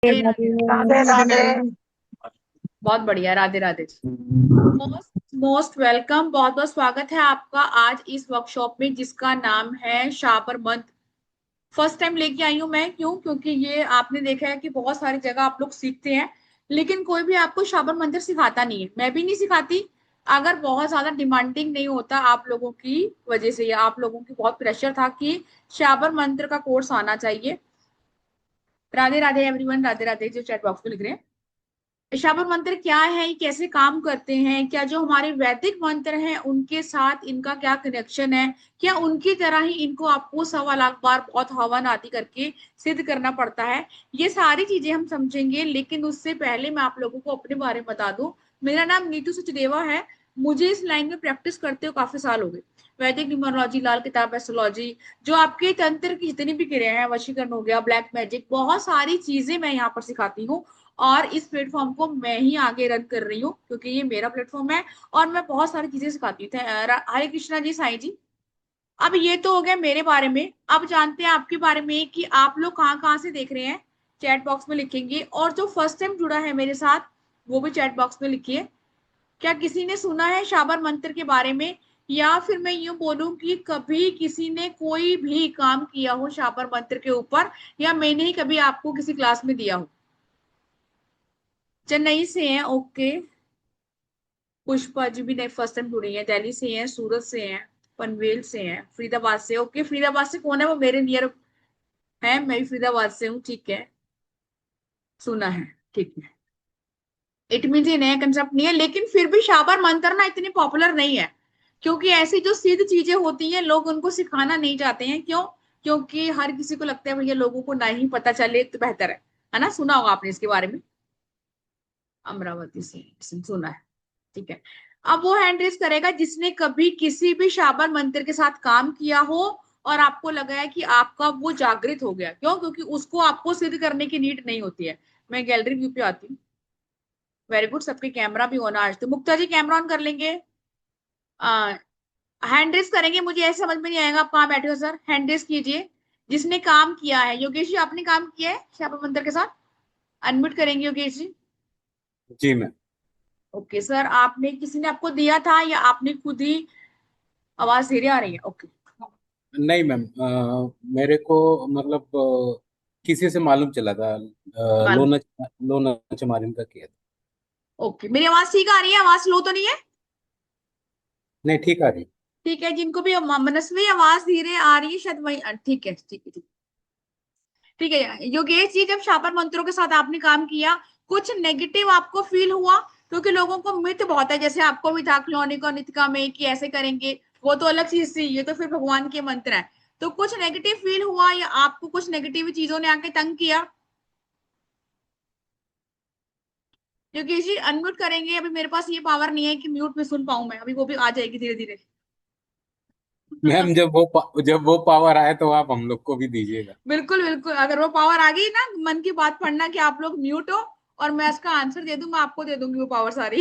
राधे राधे राधे राधे। बहुत बढ़िया। Radhe Radhe ji. Most most welcome. बहुत बहुत स्वागत है आपका आज इस वर्कशॉप में जिसका नाम है शाबर मंत्र। फर्स्ट टाइम लेके आई हूँ मैं। क्योंकि ये आपने देखा है कि बहुत सारी जगह आप लोग सीखते हैं, लेकिन कोई भी आपको शाबर मंत्र सिखाता नहीं है। मैं भी नहीं सिखाती। अगर बहुत ज्यादा डिमांडिंग नहीं होता आप लोगों की वजह से, या आप लोगों की बहुत प्रेशर था कि शाबर मंत्र का कोर्स आना चाहिए। राधे राधे एवरीवन, राधे राधे जो चैट बॉक्स में लिख रहे हैं। शबर मंत्र क्या है, ये कैसे काम करते हैं, क्या जो हमारे वैदिक मंत्र हैं उनके साथ इनका क्या कनेक्शन है, क्या उनकी तरह ही इनको आपको 1.25 लाख बार बहुत हवन आदि करके सिद्ध करना पड़ता है। ये सारी चीजें हम समझेंगे, लेकिन उससे पहले मैं आप लोगों को अपने बारे में बता दूं। मेरा नाम नीतू सचदेवा है। मुझे इस लाइन में प्रैक्टिस करते हुए काफी साल हो गए। वैदिक न्यूमरोलॉजी, लाल किताब एस्ट्रोलॉजी, जो आपके तंत्र की जितनी भी क्रिया है, वशीकरण हो गया, ब्लैक मैजिक, बहुत सारी चीजें मैं यहाँ पर सिखाती हूँ। और इस प्लेटफॉर्म को मैं ही आगे रन कर रही हूँ क्योंकि ये मेरा प्लेटफॉर्म है। और मैं बहुत सारी चीजें सिखाती हूँ। हरे कृष्णा जी, साईं जी। अब ये तो हो गया मेरे बारे में। अब जानते हैं आपके बारे में कि आप लोग कहाँ कहाँ से देख रहे हैं। चैट बॉक्स में लिखेंगे, और जो फर्स्ट टाइम जुड़ा है मेरे साथ वो भी चैट बॉक्स में लिखिए। क्या किसी ने सुना है शाबर मंत्र के बारे में, या फिर मैं यूं बोलूं कि कभी किसी ने कोई भी काम किया हो शाबर मंत्र के ऊपर, या मैंने ही कभी आपको किसी क्लास में दिया हो। चेन्नई से हैं, ओके। पुष्पा जी भी नहीं, फर्स्ट टाइम जुड़ी है। दिल्ली से हैं, सूरत से हैं, पनवेल से हैं, फरीदाबाद से, ओके। फरीदाबाद से कौन है? वो मेरे नियर है। मैं भी फरीदाबाद से हूँ, ठीक है। सुना है, ठीक है। इट मीन ये नया कंसेप्ट नहीं है, लेकिन फिर भी शाबर मंत्र ना इतनी पॉपुलर नहीं है। क्योंकि ऐसी जो सिद्ध चीजें होती हैं लोग उनको सिखाना नहीं चाहते हैं। क्यों? क्योंकि हर किसी को लगता है भैया लोगों को नहीं पता चले तो बेहतर है ना। सुना होगा आपने इसके बारे में। अमरावती से सुना है, ठीक है। अब वो हैंड रेस करेगा जिसने कभी किसी भी शाबर मंत्र के साथ काम किया हो, और आपको लगा है कि आपका वो जागृत हो गया। क्यों? क्योंकि उसको आपको सिद्ध करने की नीड नहीं होती है। मैं गैलरी व्यू पे आती हूँ। वेरी गुड, सबके कैमरा भी होना आज तो। मुक्ता जी कैमरा ऑन कर लेंगे। हैंड रेस करेंगे। मुझे ऐसे समझ में नहीं आएगा आप कहाँ बैठे हो सर। हैंड रेस कीजिए जिसने काम किया है। योगेश जी, आपने काम किया है शाबर मंत्र के साथ? अनम्यूट करेंगे योगेश जी। जी मैम। ओके सर, आपने किसी ने आपको दिया था या आपने खुद ही? आवाज धीरे आ रही है, ओके। नहीं मैम, मेरे को मतलब किसी से मालूम चला था। मालूम। लोना लोना चमारिन का किया था। ओके, मेरी आवाज ठीक आ रही है? आवाज लो तो नहीं है? नहीं, ठीक आ रही। ठीक है। जिनको भी मनस्वी आवाज धीरे आ रही है शायद वही ठीक है, ठीक है, ठीक। ठीक है योगेश जी, जब शापर मंत्रों के साथ आपने काम किया, कुछ नेगेटिव आपको फील हुआ? क्योंकि लोगों को मिथ बहुत है, जैसे आपको भी था क्लोनिका नितिका में कि ऐसे करेंगे। वो तो अलग चीज थी, ये तो फिर भगवान के मंत्र है। तो कुछ नेगेटिव फील हुआ, या आपको कुछ नेगेटिव चीजों ने आके तंग किया? योगेश जी अनम्यूट करेंगे। अभी मेरे पास ये पावर नहीं है कि म्यूट में सुन पाऊं मैं। अभी वो भी आ जाएगी धीरे धीरे। मैम, जब वो पावर आए तो आप हम लोग को भी दीजिएगा। बिल्कुल बिल्कुल, अगर वो पावर आ गई ना मन की बात पढ़ना कि आप लोग म्यूट हो, और मैं इसका आंसर दे दूं, मैं आपको दे दूंगी वो पावर सारी।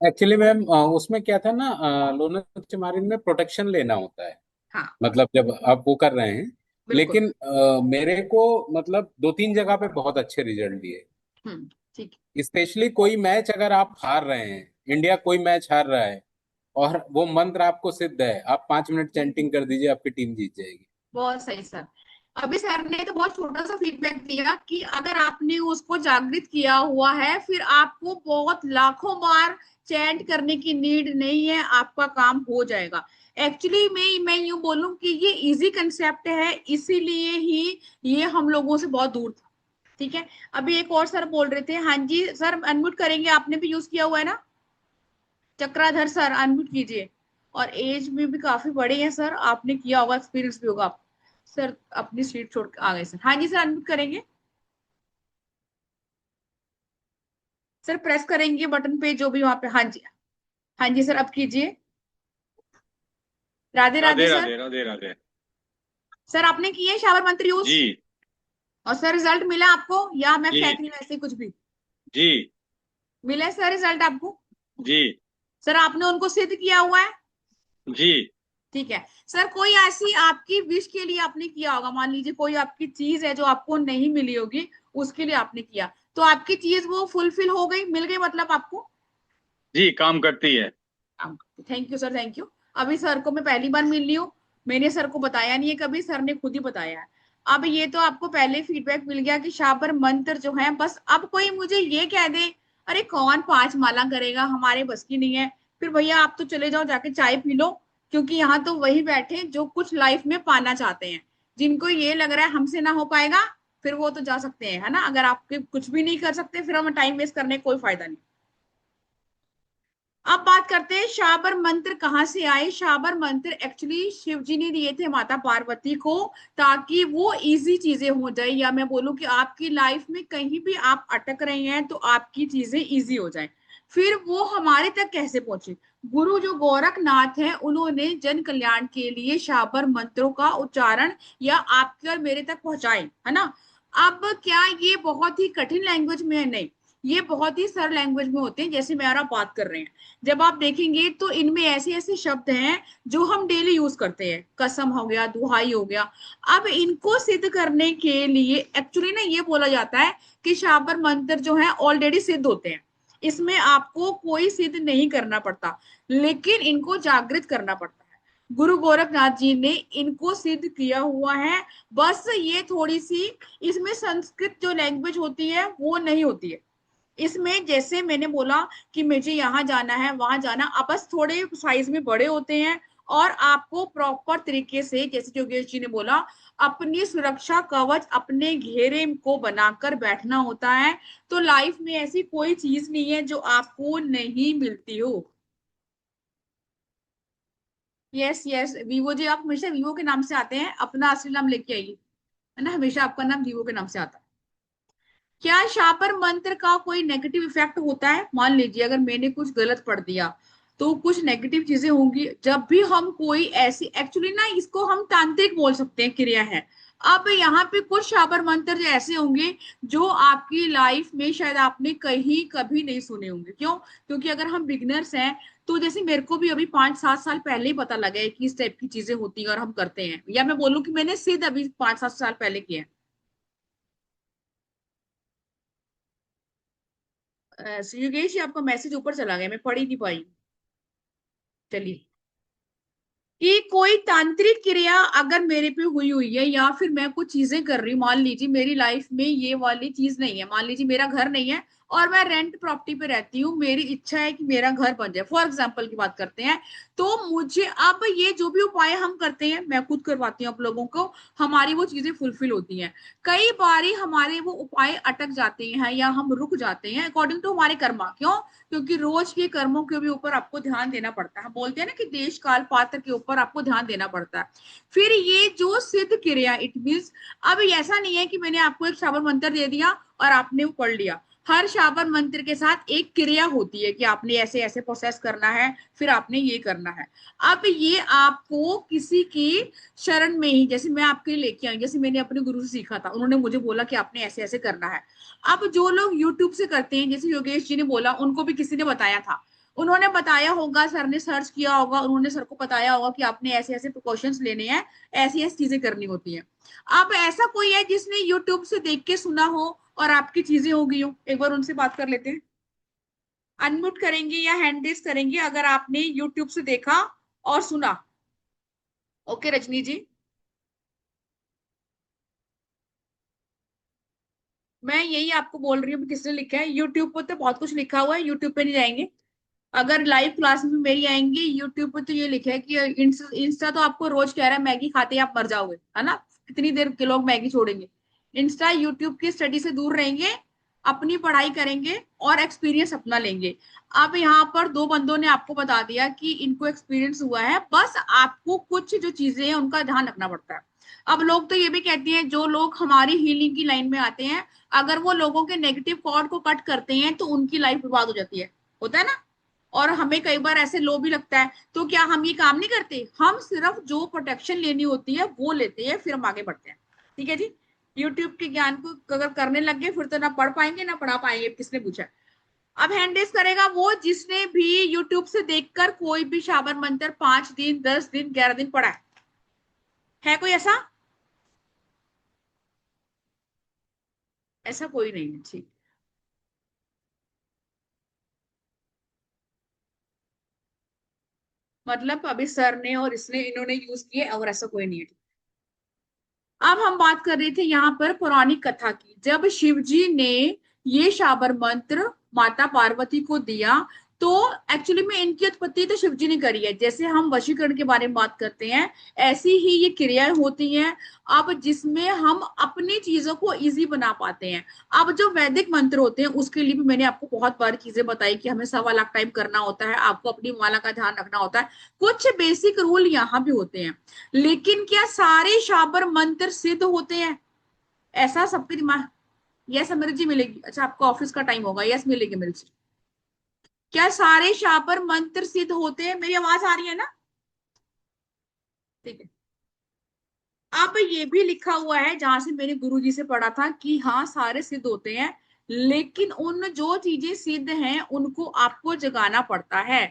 एक्चुअली मैम, उसमें क्या था ना, लोना चमारिन में प्रोटेक्शन लेना होता है। हाँ मतलब जब आप वो कर रहे हैं। बिल्कुल। लेकिन मेरे को मतलब 2-3 जगह पे बहुत अच्छे रिजल्ट दिए। ठीक स्पेशली कोई मैच अगर आप हार रहे हैं, इंडिया कोई मैच हार रहा है, और वो मंत्र आपको सिद्ध है, आप 5 मिनट चैंटिंग कर दीजिए, आपकी टीम जीत जाएगी। बहुत सही सर। अभी सर ने तो बहुत छोटा सा फीडबैक दिया कि अगर आपने उसको जागृत किया हुआ है, फिर आपको बहुत लाखों बार चैंट करने की नीड नहीं है, आपका काम हो जाएगा। एक्चुअली मैं यूं बोलूं कि ये इजी कंसेप्ट है, इसीलिए ही ये हम लोगों से बहुत दूर था। ठीक है। अभी एक और सर बोल रहे थे। हाँ जी सर, अनम्यूट करेंगे। आपने भी यूज किया हुआ है ना? चक्राधर सर अनम्यूट कीजिए। और एज में भी काफी बड़े हैं सर, आपने किया होगा, एक्सपीरियंस भी होगा आप। सर अपनी सीट छोड़ के आ गए सर। हाँ जी सर, अनम्यूट करेंगे। सर प्रेस करेंगे बटन पे जो भी वहां पे। हाँ जी। हाँ जी सर, अब कीजिए। राधे राधे राधे सर। राधे राधे राधे। सर आपने किए शावर मंत्र यूज? जी। और सर रिजल्ट मिला आपको, या मैं जी। फेंक रही हूँ ऐसे ही कुछ भी? जी। मिला है सर रिजल्ट आपको? जी। सर आपने उनको सिद्ध किया हुआ है? जी। ठीक है सर, कोई ऐसी आपकी विश के लिए आपने किया होगा, मान लीजिए कोई आपकी चीज है जो आपको नहीं मिली होगी, उसके लिए आपने किया, तो आपकी चीज वो फुलफिल हो गई, मिल गई मतलब आपको। जी, काम करती है। Thank you sir, thank you. अभी सर को मैं पहली बार मिल रही हूँ, मैंने सर को बताया नहीं है कभी, सर ने खुद ही बताया है। अब ये तो आपको पहले फीडबैक मिल गया कि शाबर मंत्र जो है, बस अब कोई मुझे ये कह दे अरे कौन 5 माला करेगा, हमारे बस की नहीं है, फिर भैया आप तो चले जाओ जाके चाय पी लो, क्योंकि यहाँ तो वही बैठे जो कुछ लाइफ में पाना चाहते हैं। जिनको ये लग रहा है हमसे ना हो पाएगा, फिर वो तो जा सकते हैं, है ना। अगर आपके कुछ भी नहीं कर सकते फिर हमें टाइम वेस्ट करने का कोई फायदा नहीं। अब बात करते हैं शाबर मंत्र कहाँ से आए। शाबर मंत्र एक्चुअली शिव जी ने दिए थे माता पार्वती को, ताकि वो इजी चीजें हो जाए, या मैं बोलूं कि आपकी लाइफ में कहीं भी आप अटक रहे हैं तो आपकी चीजें इजी हो जाए। फिर वो हमारे तक कैसे पहुंचे। गुरु जो गोरखनाथ है, उन्होंने जन कल्याण के लिए शाबर मंत्रों का उच्चारण या आपके और मेरे तक पहुंचाए, है ना। अब क्या ये बहुत ही कठिन लैंग्वेज में है, नहीं, ये बहुत ही सरल लैंग्वेज में होते हैं, जैसे मैं और आप बात कर रहे हैं। जब आप देखेंगे तो इनमें ऐसे ऐसे शब्द हैं जो हम डेली यूज करते हैं, कसम हो गया, दुहाई हो गया। अब इनको सिद्ध करने के लिए एक्चुअली ना ये बोला जाता है कि शाबर मंत्र जो है ऑलरेडी सिद्ध होते हैं, इसमें आपको कोई सिद्ध नहीं करना पड़ता, लेकिन इनको जागृत करना पड़ता है। गुरु गोरखनाथ जी ने इनको सिद्ध किया हुआ है। बस ये थोड़ी सी इसमें संस्कृत जो लैंग्वेज होती है वो नहीं होती है। इसमें जैसे मैंने बोला कि मुझे यहाँ जाना है वहां जाना, अब बस थोड़े साइज में बड़े होते हैं, और आपको प्रॉपर तरीके से, जैसे योगेश जी ने बोला, अपनी सुरक्षा कवच अपने घेरे को बनाकर बैठना होता है। तो लाइफ में ऐसी कोई चीज नहीं है जो आपको नहीं मिलती हो। यस यस, वीवो जी, आप हमेशा वीवो के नाम से आते हैं, अपना असली नाम लेके आइए, है ना, हमेशा आपका नाम वीवो के नाम से आता है। क्या शापर मंत्र का कोई नेगेटिव इफेक्ट होता है। मान लीजिए अगर मैंने कुछ गलत पढ़ दिया तो कुछ नेगेटिव चीजें होंगी। जब भी हम कोई ऐसी, एक्चुअली ना इसको हम तांत्रिक बोल सकते हैं, क्रिया है। अब यहाँ पे कुछ शाबर मंत्र जो ऐसे होंगे जो आपकी लाइफ में शायद आपने कहीं कभी नहीं सुने होंगे। क्यों? क्योंकि अगर हम बिगनर्स हैं, तो जैसे मेरे को भी अभी 5-7 साल पहले ही पता लगा है कि इस टाइप की चीजें होती हैं और हम करते हैं, या मैं बोलूँ कि मैंने सिद्ध अभी 5-7 साल पहले किया है। योगेश, ये आपका मैसेज ऊपर चला गया, मैं पढ़ ही नहीं पाई। चलिए, कि कोई तांत्रिक क्रिया अगर मेरे पे हुई हुई है, या फिर मैं कुछ चीजें कर रही हूँ, मान लीजिए मेरी लाइफ में ये वाली चीज नहीं है, मान लीजिए मेरा घर नहीं है और मैं रेंट प्रॉपर्टी पे रहती हूँ, मेरी इच्छा है कि मेरा घर बन जाए, फॉर एग्जाम्पल की बात करते हैं, तो मुझे अब ये जो भी उपाय हम करते हैं, मैं खुद करवाती हूँ आप लोगों को, हमारी वो चीजें फुलफिल होती हैं। कई बारी हमारे वो उपाय अटक जाते हैं या हम रुक जाते हैं अकॉर्डिंग टू हमारे कर्मा। क्यों? क्योंकि रोज के कर्मों के भी ऊपर आपको ध्यान देना पड़ता है। बोलते हैं ना कि देश काल पात्र के ऊपर आपको ध्यान देना पड़ता है। फिर ये जो सिद्ध क्रिया, इट मीन्स अब ऐसा नहीं है कि मैंने आपको एक शाबर मंत्र दे दिया और आपने वो पढ़ लिया। हर शाबर मंत्र के साथ एक क्रिया होती है कि आपने ऐसे ऐसे प्रोसेस करना है, फिर आपने ये करना है। अब ये आपको किसी की शरण में ही, जैसे मैं आपके लिए लेके आई, जैसे मैंने अपने गुरु से सीखा था, उन्होंने मुझे बोला कि आपने ऐसे ऐसे करना है। अब जो लोग यूट्यूब से करते हैं, जैसे योगेश जी ने बोला, उनको भी किसी ने बताया था, उन्होंने बताया होगा, सर ने सर्च किया होगा, उन्होंने सर को बताया होगा कि आपने ऐसे ऐसे प्रिकॉशंस लेने हैं, ऐसी ऐसी चीजें करनी होती हैं। अब ऐसा कोई है जिसने यूट्यूब से देख के सुना हो और आपकी चीजें हो गई हो, एक बार उनसे बात कर लेते हैं। अनम्यूट करेंगे या हैंड रेस करेंगे अगर आपने यूट्यूब से देखा और सुना। ओके रजनी जी, मैं यही आपको बोल रही हूँ किसने लिखा है। यूट्यूब पर तो बहुत कुछ लिखा हुआ है, यूट्यूब पे नहीं जाएंगे। अगर लाइव क्लास में मेरी आएंगी यूट्यूब पे, तो ये लिखा है कि इंस्टा तो आपको रोज कह रहा है मैगी खाते ही आप मर जाओगे, है ना, कितनी देर के लोग मैगी छोड़ेंगे। इंस्टा यूट्यूब की स्टडी से दूर रहेंगे, अपनी पढ़ाई करेंगे और एक्सपीरियंस अपना लेंगे। अब यहाँ पर दो बंदों ने आपको बता दिया कि इनको एक्सपीरियंस हुआ है, बस आपको कुछ जो चीजें हैं उनका ध्यान रखना पड़ता है। अब लोग तो ये भी कहते हैं, जो लोग हमारी हीलिंग की लाइन में आते हैं, अगर वो लोगों के नेगेटिव कॉर्ड को कट करते हैं तो उनकी लाइफ बर्बाद हो जाती है, होता है ना। और हमें कई बार ऐसे लो भी लगता है, तो क्या हम ये काम नहीं करते, हम सिर्फ जो प्रोटेक्शन लेनी होती है वो लेते हैं, फिर हम आगे बढ़ते हैं। ठीक है जी। यूट्यूब के ज्ञान को अगर करने लग गए फिर तो ना पढ़ पाएंगे ना पढ़ा पाएंगे, किसने पूछा। अब हैंड रेस करेगा वो जिसने भी यूट्यूब से देखकर कोई भी शाबर मंत्र 5 दिन, 10 दिन, 11 दिन पढ़ा है कोई ऐसा? ऐसा कोई नहीं है, ठीक। मतलब अभी सर ने और इसने इन्होंने यूज किए और ऐसा कोई नहीं है। अब हम बात कर रहे थे यहाँ पर पौराणिक कथा की। जब शिव जी ने ये शाबर मंत्र माता पार्वती को दिया, तो एक्चुअली में इनकी उत्पत्ति तो शिव जी ने करी है। जैसे हम वशीकरण के बारे में बात करते हैं, ऐसी ही ये क्रियाएं होती हैं। अब जिसमें हम अपनी चीजों को इजी बना पाते हैं। अब जो वैदिक मंत्र होते हैं उसके लिए भी मैंने आपको बहुत बार चीजें बताई कि हमें 1.25 लाख टाइम करना होता है, आपको अपनी माला का ध्यान रखना होता है। कुछ बेसिक रूल यहाँ भी होते हैं। लेकिन क्या सारे शाबर मंत्र सिद्ध होते हैं? ऐसा सबके दिमाग। यस अमृत मिलेगी। अच्छा, आपका ऑफिस का टाइम होगा। यस मिलेगी अमृत। क्या सारे शाबर मंत्र सिद्ध होते हैं? मेरी आवाज आ रही है ना? ठीक है। अब ये भी लिखा हुआ है जहां से मैंने गुरुजी से पढ़ा था कि हाँ सारे सिद्ध होते हैं, लेकिन उन जो चीजें सिद्ध हैं उनको आपको जगाना पड़ता है।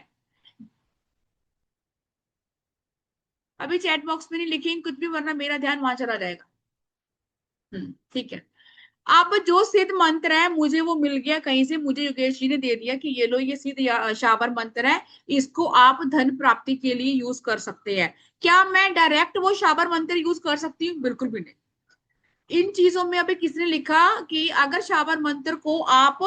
अभी चैट बॉक्स में नहीं लिखेंगे कुछ भी, वरना मेरा ध्यान वहां चला जाएगा। ठीक है। अब जो सिद्ध मंत्र है मुझे वो मिल गया कहीं से, मुझे योगेश जी ने दे दिया कि ये लो ये सिद्ध शाबर मंत्र है, इसको आप धन प्राप्ति के लिए यूज कर सकते हैं। क्या मैं डायरेक्ट वो शाबर मंत्र यूज कर सकती हूँ? बिल्कुल भी नहीं। इन चीजों में अभी किसने लिखा कि अगर शाबर मंत्र को आप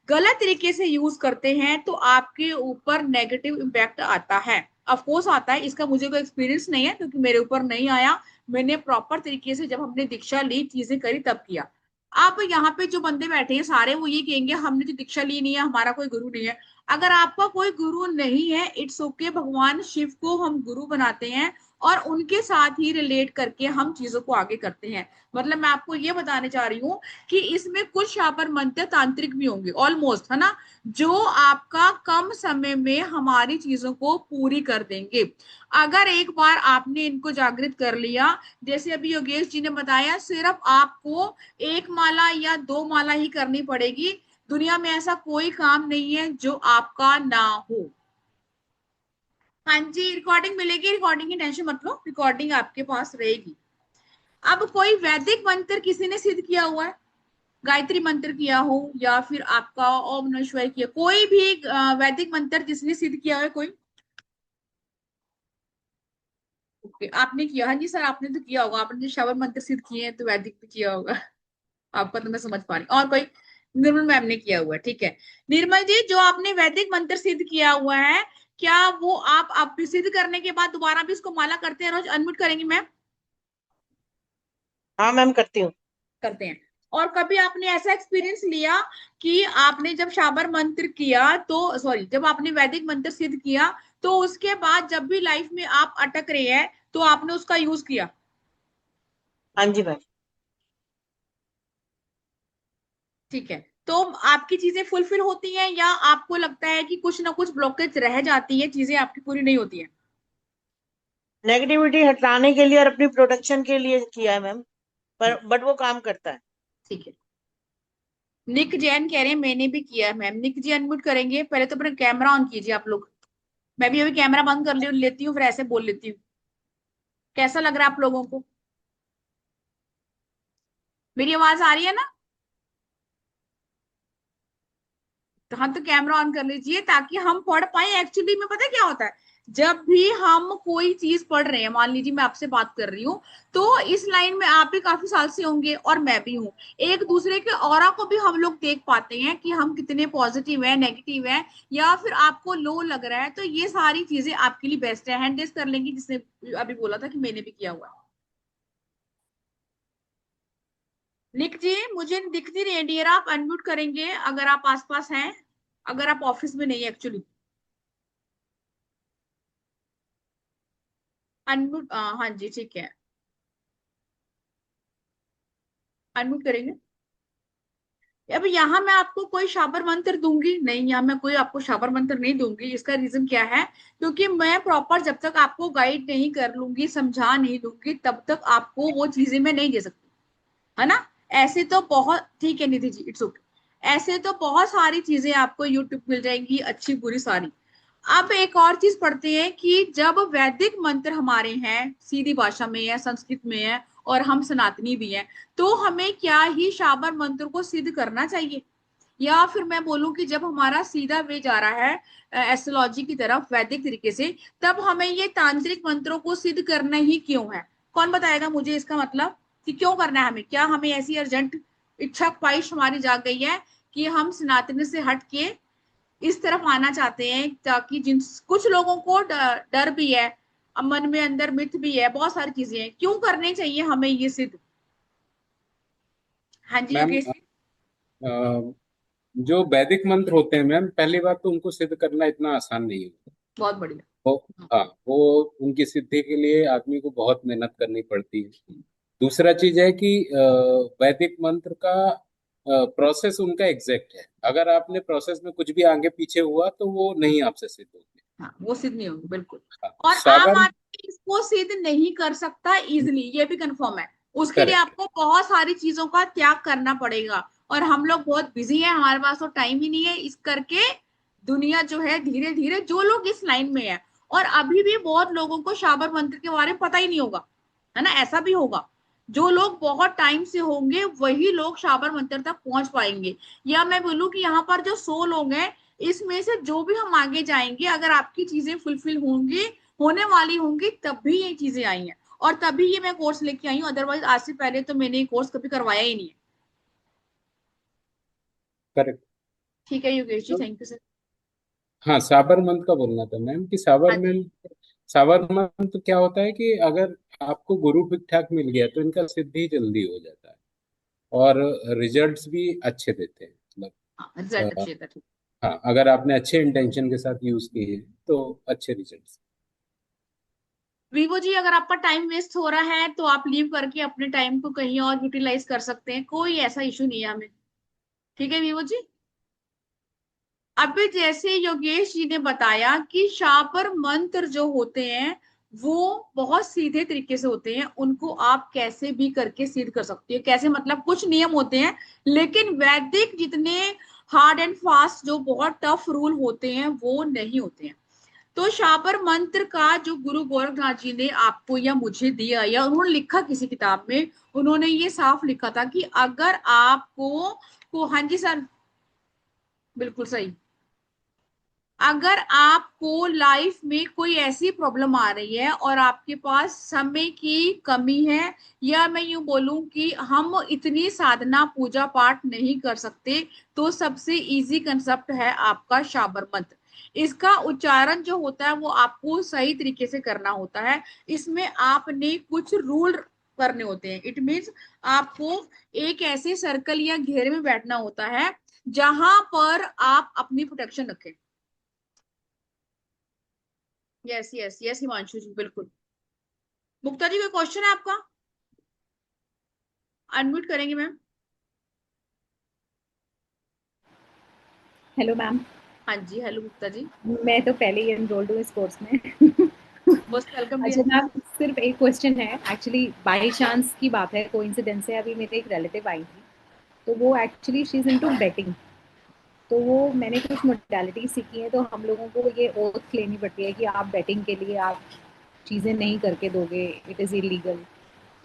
गलत तरीके से यूज करते हैं तो आपके ऊपर नेगेटिव इम्पैक्ट आता है। ऑफ कोर्स आता है, इसका मुझे कोई एक्सपीरियंस नहीं है क्योंकि मेरे ऊपर नहीं आया। मैंने प्रॉपर तरीके से जब हमने दीक्षा ली, चीजें करी, तब किया। अब यहाँ पे जो बंदे बैठे हैं सारे वो ये कहेंगे हमने तो दीक्षा ली नहीं है, हमारा कोई गुरु नहीं है। अगर आपका कोई गुरु नहीं है, इट्स ओके। भगवान शिव को हम गुरु बनाते हैं और उनके साथ ही रिलेट करके हम चीजों को आगे करते हैं। मतलब मैं आपको ये बताने चाह रही हूँ कि इसमें कुछ शापर मंत्र तांत्रिक भी होंगे, ऑलमोस्ट, है ना, जो आपका कम समय में हमारी चीजों को पूरी कर देंगे। अगर एक बार आपने इनको जागृत कर लिया, जैसे अभी योगेश जी ने बताया, सिर्फ आपको 1 माला या 2 माला ही करनी पड़ेगी। दुनिया में ऐसा कोई काम नहीं है जो आपका ना हो। हाँ जी, रिकॉर्डिंग मिलेगी। रिकॉर्डिंग की टेंशन मत लो, रिकॉर्डिंग आपके पास रहेगी। अब कोई वैदिक मंत्र किसी ने सिद्ध किया हुआ है, गायत्री मंत्र किया हो या फिर आपका ओम नमः शिवाय किया, कोई भी वैदिक मंत्र जिसने सिद्ध किया है कोई? ओके, आपने किया। हाँ जी सर, आपने तो किया होगा। आपने जो श्रवण मंत्र सिद्ध किए हैं तो वैदिक भी किया होगा। आपका तो मैं समझ पा रही हूँ। और कोई? निर्मल मैम ने किया हुआ है, ठीक है। निर्मल जी, जो आपने वैदिक मंत्र सिद्ध किया हुआ है, क्या वो आप सिद्ध करने के बाद दोबारा भी उसको माला करते हैं रोज? अनम्यूट करेंगी मैम? हाँ मैम, करती हूँ। करते हैं। और कभी आपने ऐसा एक्सपीरियंस लिया कि आपने जब शाबर मंत्र किया तो, सॉरी, जब आपने वैदिक मंत्र सिद्ध किया तो उसके बाद जब भी लाइफ में आप अटक रहे हैं तो आपने उसका यूज किया? हाँ जी मैम। ठीक है। तो आपकी चीजें फुलफिल होती हैं या आपको लगता है कि कुछ ना कुछ ब्लॉकेज रह जाती है, चीजें आपकी पूरी नहीं होती हैं? नेगेटिविटी हटाने के लिए और अपनी प्रोटेक्शन के लिए किया है मैम, पर बट वो काम करता है। ठीक है। निक जैन कह रहे हैं मैंने भी किया है मैम। निक जी अनम्यूट करेंगे? पहले तो अपना कैमरा ऑन कीजिए आप लोग। मैं भी अभी कैमरा बंद कर लेती हूँ, फिर ऐसे बोल लेती हूँ। कैसा लग रहा है आप लोगों को? मेरी आवाज आ रही है ना? तो हाँ, तो कैमरा ऑन कर लीजिए ताकि हम पढ़ पाए। एक्चुअली में पता है क्या होता है, जब भी हम कोई चीज पढ़ रहे हैं, मान लीजिए मैं आपसे बात कर रही हूँ, तो इस लाइन में आप भी काफी साल से होंगे और मैं भी हूँ। एक दूसरे के ऑरा को भी हम लोग देख पाते हैं कि हम कितने पॉजिटिव है, नेगेटिव है, या फिर आपको लो लग रहा है। तो ये सारी चीजें आपके लिए बेस्ट है। हैंड रेस कर लेंगी जिसने अभी बोला था कि मैंने भी किया हुआ है। निक जी, मुझे दिख नहीं रही है डियर, आप अनम्यूट करेंगे अगर आप आसपास हैं, अगर आप ऑफिस में नहीं एक्चुअली। अनम्यूट, हाँ जी ठीक है। अनम्यूट करेंगे। अब यहाँ मैं आपको कोई शाबर मंत्र दूंगी नहीं, यहाँ मैं कोई आपको शाबर मंत्र नहीं दूंगी। इसका रीजन क्या है? क्योंकि मैं प्रॉपर जब तक आपको गाइड नहीं कर लूंगी, समझा नहीं दूंगी, तब तक आपको वो चीजें मैं नहीं दे सकती, है ना। ऐसे तो बहुत ठीक है निधि जी, इट्स ओके। ऐसे तो बहुत सारी चीजें आपको यूट्यूब मिल जाएंगी, अच्छी बुरी सारी। अब एक और चीज पढ़ते हैं कि जब वैदिक मंत्र हमारे हैं, सीधी भाषा में है, संस्कृत में है, और हम सनातनी भी हैं, तो हमें क्या ही शाबर मंत्र को सिद्ध करना चाहिए? या फिर मैं बोलूं कि जब हमारा सीधा वे जा रहा है एस्ट्रोलॉजी की तरफ वैदिक तरीके से, तब हमें ये तांत्रिक मंत्रों को सिद्ध करना ही क्यों है? कौन बताएगा मुझे इसका मतलब कि क्यों करना है हमें? क्या हमें ऐसी अर्जेंट इच्छा ख्वाहिश हमारी जाग गई है कि हम सनातन से हट के इस तरफ आना चाहते हैं, ताकि जिन कुछ लोगों को डर भी है, मन में अंदर मिथ भी है, बहुत सारी चीजें हैं, क्यों करने चाहिए हमें ये सिद्ध? हाँ जी मैम, योगेश जी। जो वैदिक मंत्र होते हैं मैम, पहली बात तो उनको सिद्ध करना इतना आसान नहीं है। बहुत बढ़िया। वो, हाँ, वो उनकी सिद्धि के लिए आदमी को बहुत मेहनत करनी पड़ती है। दूसरा चीज है कि वैदिक मंत्र का प्रोसेस उनका एग्जैक्ट है। अगर आपने प्रोसेस में कुछ भी आगे पीछे हुआ तो वो नहीं आपसे सिद्ध होते। हाँ, वो सिद्ध नहीं होगी बिल्कुल। हाँ, और आम साबर। आदमी इसको सिद्ध नहीं कर सकता इजिली, ये भी कंफर्म है। उसके लिए करेक्ट। आपको बहुत सारी चीजों का त्याग करना पड़ेगा, और हम लोग बहुत बिजी हैं, हमारे पास तो टाइम ही नहीं है। इस करके दुनिया जो है धीरे धीरे, जो लोग इस लाइन में है, और अभी भी बहुत लोगों को शाबर मंत्र के बारे में पता ही नहीं होगा, है ना? ऐसा भी होगा। जो लोग बहुत टाइम से होंगे वही लोग शाबर मंत्र तक पहुंच पाएंगे। या मैं बोलूं कि यहाँ पर जो 100 लोग हैं, इसमें से जो भी हम आगे जाएंगे, अगर आपकी चीजें फुलफिल होंगी, होने वाली होंगी, तब भी ये चीजें आई हैं, और तभी ये मैं कोर्स लेके आई हूँ। अदरवाइज आज से पहले तो मैंने ये कोर्स कभी करवाया ही नहीं है। करेक्ट। ठीक है योगेश जी, तो थैंक यू सर। हाँ, साबर मंत्र का बोलना था मैम कि साबर हाँ में, जी। साबर मंत्र क्या होता है कि अगर आपको गुरु ठीक ठाक मिल गया तो इनका सिद्धि जल्दी हो जाता है, और रिजल्ट्स भी अच्छे देते हैं। मतलब हाँ, रिजल्ट अ, अच्छी था, ठीक। हाँ, अगर आपने अच्छे इंटेंशन के साथ यूज किए तो अच्छे रिजल्ट्स। वीवो जी, अगर आपका टाइम वेस्ट हो रहा है तो आप लीव करके अपने टाइम को कहीं और यूटिलाइज कर सकते हैं, कोई ऐसा इशू नहीं है हमें। ठीक है वीवो जी। अभी जैसे योगेश जी ने बताया कि शापर मंत्र जो होते हैं वो बहुत सीधे तरीके से होते हैं, उनको आप कैसे भी करके सिद्ध कर सकते हो। कैसे मतलब, कुछ नियम होते हैं, लेकिन वैदिक जितने हार्ड एंड फास्ट जो बहुत टफ रूल होते हैं वो नहीं होते हैं। तो शापर मंत्र का जो गुरु गोरखनाथ जी ने आपको या मुझे दिया, या उन्होंने लिखा किसी किताब में, उन्होंने ये साफ लिखा था कि अगर आपको हाँ जी सर, बिल्कुल सही। अगर आपको लाइफ में कोई ऐसी प्रॉब्लम आ रही है और आपके पास समय की कमी है, या मैं यूं बोलूं कि हम इतनी साधना पूजा पाठ नहीं कर सकते, तो सबसे इजी कंसेप्ट है आपका शाबर मंत्र। इसका उच्चारण जो होता है वो आपको सही तरीके से करना होता है। इसमें आपने कुछ रूल करने होते हैं। इट मीन्स आपको एक ऐसे सर्कल या घेरे में बैठना होता है जहां पर आप अपनी प्रोटेक्शन रखें। यस यस यस हिमांशु जी, बिल्कुल। मुक्ता जी, कोई क्वेश्चन है आपका? अनम्यूट करेंगे मैम। Hello ma'am. हाँ जी, हेलो मुक्ता जी। मैं तो पहले ही एनरोल्ड हूँ इस कोर्स में। मोस्ट वेलकम अच्छा डियर। मैम, सिर्फ एक क्वेश्चन है। एक्चुअली बाई चांस की बात है, कोइंसिडेंस है, अभी मेरे एक रिलेटिव आई थी, तो वो actually she is into betting. तो वो मैंने कुछ मोडालिटी सीखी है, तो हम लोगों को ये ओथ लेनी पड़ती है कि आप बेटिंग के लिए आप चीज़ें नहीं करके दोगे, इट इज़ इलीगल।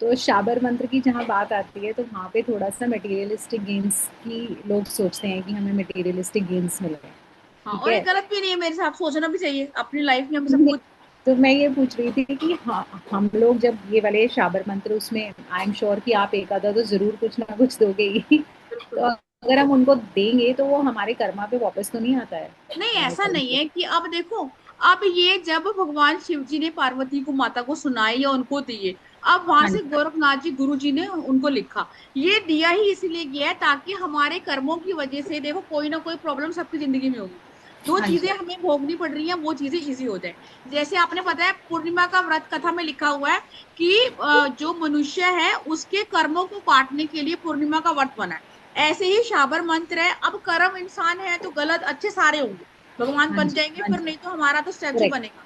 तो शाबर मंत्र की जहाँ बात आती है तो वहाँ पे थोड़ा सा मटेरियलिस्टिक गेन्स की लोग सोचते हैं कि हमें मटेरियलिस्टिक गेन्स मिल रहे हैं। हाँ, ठीक और ये है। गलत भी नहीं है मेरे हिसाब से, सोचना भी चाहिए अपनी लाइफ में, हम सब नहीं, कुछ। तो मैं ये पूछ रही थी कि हाँ, हम लोग जब ये वाले शाबर मंत्र, उसमें आई एम श्योर कि आप एक आधा तो जरूर कुछ ना कुछ दोगे ही। बिल्कुल तो बिल्कुल। अगर हम उनको देंगे तो वो हमारे कर्मा पे वापस तो नहीं आता है? नहीं, मेरे ऐसा ख्याल नहीं से। है कि अब देखो, अब ये जब भगवान शिव जी ने पार्वती को माता को सुनाए या उनको दिए, अब वहां हाँ से जी। गोरखनाथ जी गुरु जी ने उनको लिखा। ये दिया ही इसलिए गया है ताकि हमारे कर्मों की वजह से, देखो, कोई ना कोई प्रॉब्लम सबकी जिंदगी में होगी, जो हाँ चीजें जी। हमें भोगनी पड़ रही हैं वो चीजें इजी हो जाए। जैसे आपने पता है, पूर्णिमा का व्रत कथा में लिखा हुआ है कि जो मनुष्य है उसके कर्मों को काटने के लिए पूर्णिमा का व्रत बना है। ऐसे ही शाबर मंत्र है, अब कर्म इंसान है तो गलत अच्छे सारे होंगे, भगवान हाँ बन जी। जाएंगे हाँ फिर, जी। नहीं तो हमारा तो स्टैचू करेक्ट। बनेगा।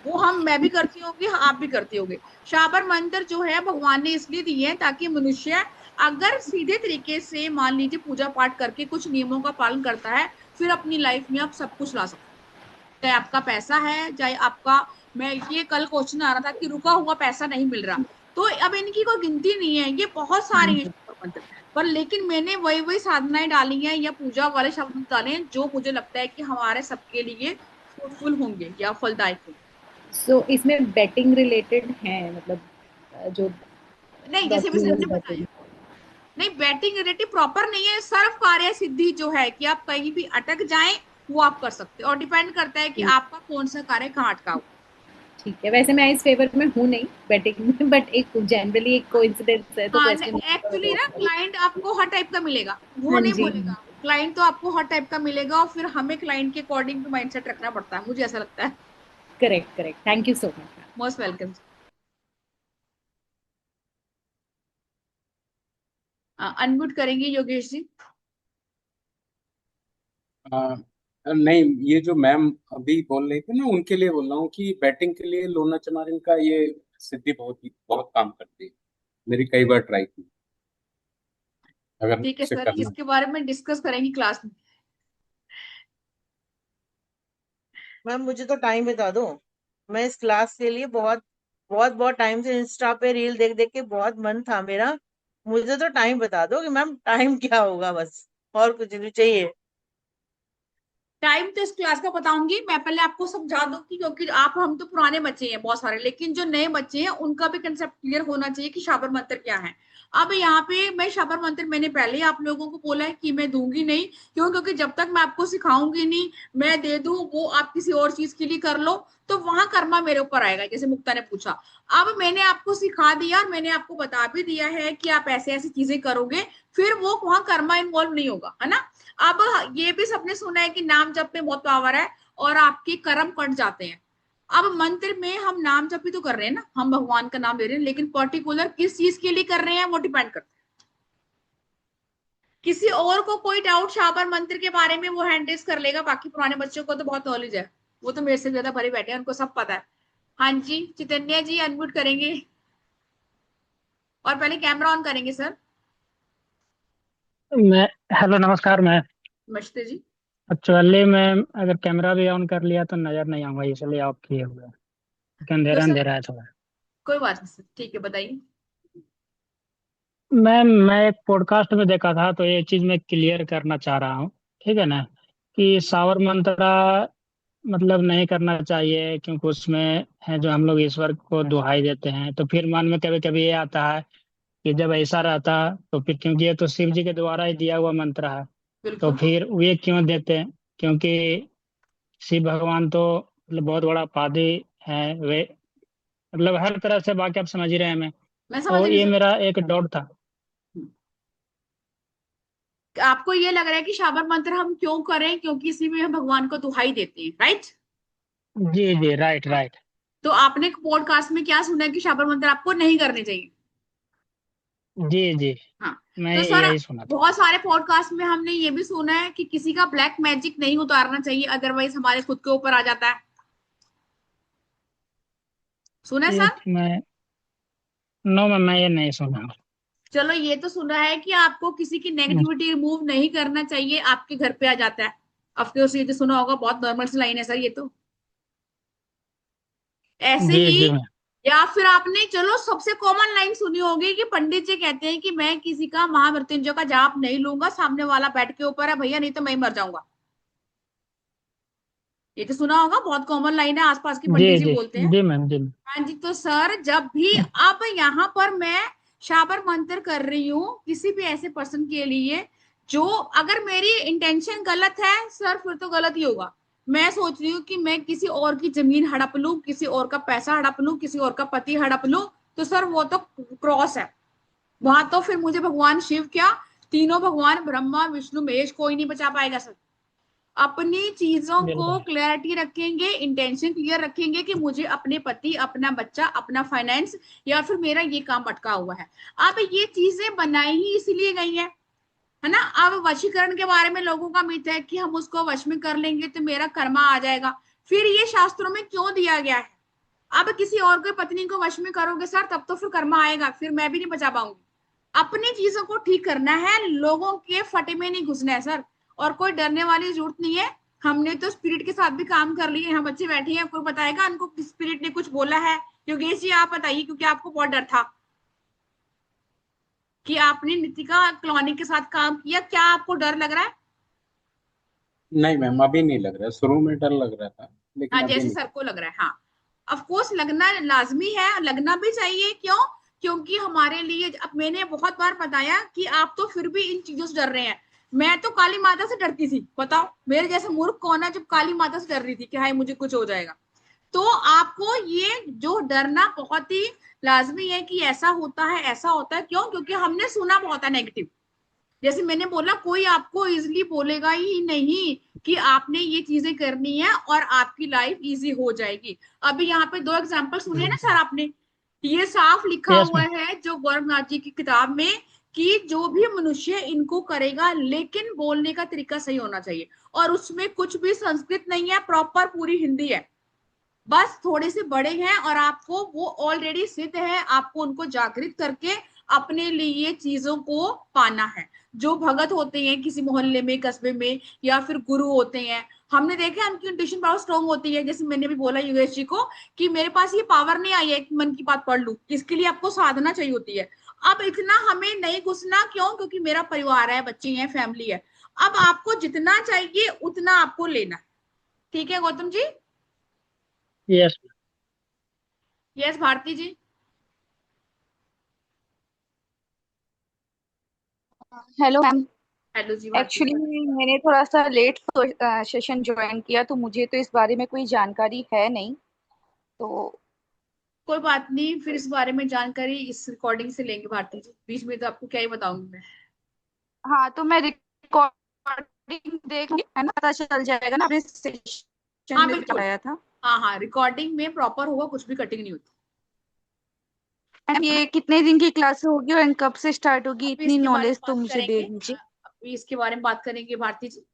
वो मैं भी करती होंगी, आप भी करते होंगे। शाबर मंत्र जो है भगवान ने इसलिए दिए हैं ताकि मनुष्य अगर सीधे तरीके से मान लीजिए पूजा पाठ करके कुछ नियमों का पालन करता है, फिर अपनी लाइफ में आप सब कुछ ला सकते हैं। चाहे आपका पैसा है, चाहे आपका, मैं ये कल क्वेश्चन आ रहा था कि रुका हुआ पैसा नहीं मिल रहा, तो अब इनकी कोई गिनती नहीं है, ये बहुत सारे हैं शापर मंत्र। पर लेकिन मैंने वही वही साधनाएं डाली हैं या पूजा वाले शब्द डाले हैं जो मुझे लगता है कि हमारे सबके लिए फ्रूटफुल होंगे या फलदायक होंगे। सो इसमें बेटिंग रिलेटेड है, मतलब जो नहीं, जैसे भी सबने बताया, नहीं बैटिंग रिलेटिव प्रॉपर नहीं है, सर्व कार्य सिद्धि जो है कि आप कहीं भी अटक जाएं वो आप कर सकते हो, और डिपेंड करता है कि आपका कौन सा कार्य कहाँ अटका हुआ। ठीक है, वैसे मैं इस फेवर में हूँ नहीं बैटिंग में, बट एक जनरली एक कोइंसिडेंस है तो हाँ, क्वेश्चन। एक्चुअली ना क्लाइंट आपको हर टाइप का मिलेगा, वो हाँ नहीं जी, बोलेगा, क्लाइंट तो आपको हर टाइप का मिलेगा, और फिर हमें क्लाइंट के अकॉर्डिंग माइंडसेट रखना पड़ता है, मुझे ऐसा लगता है। Correct correct, thank you so much. Most welcome. Unmute करेंगे योगेश जी। आ, नहीं, ये जो मैम अभी बोल रही थी ना, उनके लिए बोल रहा हूँ कि बैटिंग के लिए लोना चमारिन का ये सिद्धि बहुत काम करती है। मेरी कई बार ट्राई की, अगर ठीक है उसे सर, करना। इसके बारे में डिस्कस करेंगे क्लास में। मैम मुझे तो टाइम बता दो, मैं इस क्लास के लिए बहुत बहुत बहुत टाइम से इंस्टा पे रील देख देख के बहुत मन था मेरा। मुझे तो टाइम बता दो कि मैम टाइम क्या होगा, बस और कुछ नहीं चाहिए। टाइम तो इस क्लास का बताऊंगी, मैं पहले आपको समझा दूंगी, क्योंकि आप हम तो पुराने बच्चे हैं बहुत सारे, लेकिन जो नए बच्चे हैं उनका भी कंसेप्ट क्लियर होना चाहिए कि शाबर मंत्र क्या है। अब यहाँ पे मैं शाबर मंत्र, मैंने पहले ही आप लोगों को बोला है कि मैं दूंगी नहीं, क्यों? क्योंकि जब तक मैं आपको सिखाऊंगी नहीं, मैं दे दूं वो आप किसी और चीज के लिए कर लो, तो वहां कर्मा मेरे ऊपर आएगा, जैसे मुक्ता ने पूछा। अब मैंने आपको सिखा दिया और मैंने आपको बता भी दिया है कि आप ऐसे ऐसी चीजें करोगे, फिर वो वहां कर्मा इन्वॉल्व नहीं होगा, है ना। अब ये भी सबने सुना है कि नाम जप में बहुत पावर है और आपके कर्म कट जाते हैं। अब मंत्र में हम नाम जप भी तो कर रहे हैं ना, हम भगवान का नाम ले रहे हैं, लेकिन पर्टिकुलर किस चीज के लिए कर रहे हैं वो डिपेंड करता है। किसी और को कोई डाउट शाबर मंत्र के बारे में, वो हैंड रेज कर लेगा, बाकी पुराने बच्चों को तो बहुत नॉलेज है, वो तो मेरे से ज्यादा भरे बैठे हैं, उनको सब पता है। हाँ जी, चैतन्य जी अनम्यूट करेंगे और पहले कैमरा ऑन करेंगे सर। मैं हेलो नमस्कार। मैं नमस्ते जी। एक्चुअली मैं अगर कैमरा भी ऑन कर लिया तो नजर नहीं आऊंगा, इसलिए ऑफ किए हुए हैं, क्योंकि तो अंधेरा सर अंधेरा है थोड़ा। कोई बात नहीं सर, ठीक है बताइए। मैं एक पॉडकास्ट में देखा था तो ये चीज मैं क्लियर करना चाह रहा हूँ, ठीक है ना, कि सावर मंत्रा मतलब नहीं करना चाहिए, क्योंकि उसमें है जो हम लोग ईश्वर को दुहाई देते हैं, तो फिर मन में कभी कभी ये आता है कि जब ऐसा रहता तो फिर, क्योंकि ये तो शिव जी के द्वारा ही दिया हुआ मंत्र है, तो बिल्कुल। फिर वे क्यों देते हैं? क्योंकि शिव भगवान तो मतलब बहुत बड़ा पादी है वे, मतलब हर तरह से, बाकी आप समझ ही रहे हैं मैं। मैं समझ तो रही ये हूँ मेरा एक डाउट था। सर। आपको ये लग रहा है कि शाबर मंत्र हम क्यों करें, क्योंकि इसी में हम भगवान को दुहाई देते हैं, राइट? जी जी, राइट राइट। तो आपने पॉडकास्ट में क्या सुना है कि शाबर मंत्र आपको नहीं करने चाहिए? जी जी, हाँ। मैं तो सर यही सुना था। बहुत सारे पॉडकास्ट में हमने ये भी सुना है कि किसी का ब्लैक मैजिक नहीं उतारना चाहिए, अदरवाइज हमारे खुद के ऊपर आ जाता है। सुना है ये सर? तो मैं, नो मैं ये नहीं सुना। चलो, ये तो सुना है कि आपको किसी की नेगेटिविटी रिमूव नहीं करना चाहिए, आपके घर पे आ जाता है। ऑफकोर्स ये तो सुना होगा, बहुत नॉर्मल सी लाइन है सर ये तो। ऐसे जी ही, जी मैं, या फिर आपने चलो सबसे कॉमन लाइन सुनी होगी कि पंडित जी कहते हैं कि मैं किसी का महामृत्युंजय का जाप नहीं लूंगा, सामने वाला बेड के ऊपर है भैया, नहीं तो मैं ही मर जाऊंगा। ये तो सुना होगा, बहुत कॉमन लाइन है, आसपास के जी पंडित जी जी बोलते हैं। जी मैम जी। हाँ जी, तो सर जब भी, अब यहाँ पर मैं शाबर मंत्र कर रही हूँ किसी भी ऐसे पर्सन के लिए, जो, अगर मेरी इंटेंशन गलत है सर, फिर तो गलत ही होगा। मैं सोच रही हूँ कि मैं किसी और की जमीन हड़प लूं, किसी और का पैसा हड़प लूं, किसी और का पति हड़प लूं, तो सर वो तो क्रॉस है। वहां तो फिर मुझे भगवान शिव क्या, तीनों भगवान ब्रह्मा विष्णु महेश, कोई नहीं बचा पाएगा सर। अपनी चीजों को बिल्कुल। क्लैरिटी रखेंगे, इंटेंशन क्लियर रखेंगे कि मुझे अपने पति, अपना बच्चा, अपना फाइनेंस, या फिर मेरा ये काम अटका हुआ है। अब ये चीजें बनाई ही इसीलिए गई है ना। अब वशीकरण के बारे में लोगों का मिथ है कि हम उसको वश में कर लेंगे तो मेरा कर्मा आ जाएगा। फिर ये शास्त्रों में क्यों दिया गया है? अब किसी और की पत्नी को वश में करोगे सर, तब तो फिर कर्मा आएगा, फिर मैं भी नहीं बचा पाऊंगी। अपनी चीजों को ठीक करना है, लोगों के फटे में नहीं घुसना है सर। और कोई डरने वाली जरूरत नहीं है। हमने तो स्पिरिट के साथ भी काम कर लिए, यहाँ बच्चे बैठे हैं, कोई बताएगा उनको स्पिरिट ने कुछ बोला है? योगेश जी आप बताइए, क्योंकि आपको बहुत डर था कि आपने नितिका कॉलोनी के साथ काम किया, क्या आपको डर लग रहा है? नहीं मैम, अभी नहीं लग रहा, शुरू में डर लग रहा था लेकिन हाँ, अभी जैसे नहीं। सर को लग रहा है, हाँ। ऑफ कोर्स लगना लाजमी है, लगना भी चाहिए। क्यों? क्योंकि हमारे लिए, अब मैंने बहुत बार बताया कि आप तो फिर भी इन चीजों से डर रहे हैं। मैं तो काली माता से डरती थी, बताओ मेरे जैसे मूर्ख कौन है जब काली माता से डर रही थी कि हाय मुझे कुछ हो जाएगा। तो आपको ये जो डरना बहुत ही लाजमी है कि ऐसा होता है, ऐसा होता है। क्यों? क्योंकि हमने सुना बहुत है नेगेटिव। जैसे मैंने बोला, कोई आपको इजिली बोलेगा ही नहीं कि आपने ये चीजें करनी है और आपकी लाइफ इजी हो जाएगी। अभी यहाँ पे 2 एग्जांपल सुने ना सर आपने, ये साफ लिखा यस हुआ मैम। है जो गौरवनाथ जी की किताब में, कि जो भी मनुष्य इनको करेगा, लेकिन बोलने का तरीका सही होना चाहिए। और उसमें कुछ भी संस्कृत नहीं है, प्रॉपर पूरी हिंदी है। बस थोड़े से बड़े हैं और आपको वो ऑलरेडी सिद्ध है, आपको उनको जागृत करके अपने लिए चीजों को पाना है। जो भगत होते हैं किसी मोहल्ले में, कस्बे में, या फिर गुरु होते हैं, हमने देखा है उनकी इंट्यूशन पावर स्ट्रांग होती है। जैसे मैंने भी बोला योगेश जी को कि मेरे पास ये पावर नहीं आई है कि मन की बात पढ़ लूं, इसके लिए आपको साधना चाहिए होती है। अब इतना हमें नहीं घुसना, क्यों? क्योंकि मेरा परिवार है, बच्चे हैं, फैमिली है। अब आपको जितना चाहिए उतना आपको लेना है। ठीक है Gautam ji? Yes. Yes Bharati ji? Hello ma'am. Hello जी भारती जी। एक्चुअली मैंने थोड़ा सा लेट सेशन ज्वाइन किया तो मुझे तो इस बारे में कोई जानकारी है नहीं। तो कोई बात नहीं, फिर इस बारे में जानकारी इस रिकॉर्डिंग से लेंगे भारती जी, बीच में तो आपको क्या ही बताऊंगी मैं। हाँ, तो मैं रिकॉर्डिंग देख लूंगी, है ना, पता चल जाएगा ना आपने सेशन हाँ में क्या बिल्कुल। आया था। हाँ हाँ, रिकॉर्डिंग में प्रॉपर होगा, कुछ भी कटिंग नहीं होती। मैम ये कितने दिन की क्लास होगी और कब से स्टार्ट होगी, अभी इतनी इसके बारे में नॉलेज तो बात मुझे दे करेंगे, दीजिए। अभी इसके बारे में बात करेंगे भारती जी।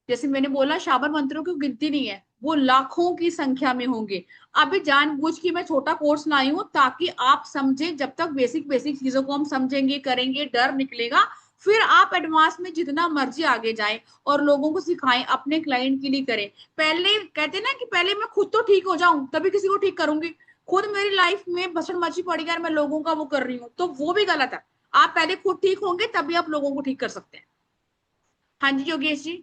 जैसे मैंने बोला, शाबर मंत्रों की गिनती नहीं है, वो लाखों की संख्या में होंगे। अभी जानबूझ के मैं छोटा कोर्स लाई हूँ ताकि आप समझे। जब तक बेसिक बेसिक चीजों को हम समझेंगे, करेंगे, डर निकलेगा, फिर आप एडवांस में जितना मर्जी आगे जाएं और लोगों को सिखाएं, अपने क्लाइंट के लिए करें। पहले कहते ना कि पहले मैं खुद तो ठीक हो जाऊं तभी किसी को ठीक करूंगी। खुद मेरी लाइफ में भसड़ मची पड़ी है और मैं लोगों का वो कर रही हूँ, तो वो भी गलत है। आप पहले खुद ठीक होंगे तभी आप लोगों को ठीक कर सकते हैं। हाँ जी योगेश जी?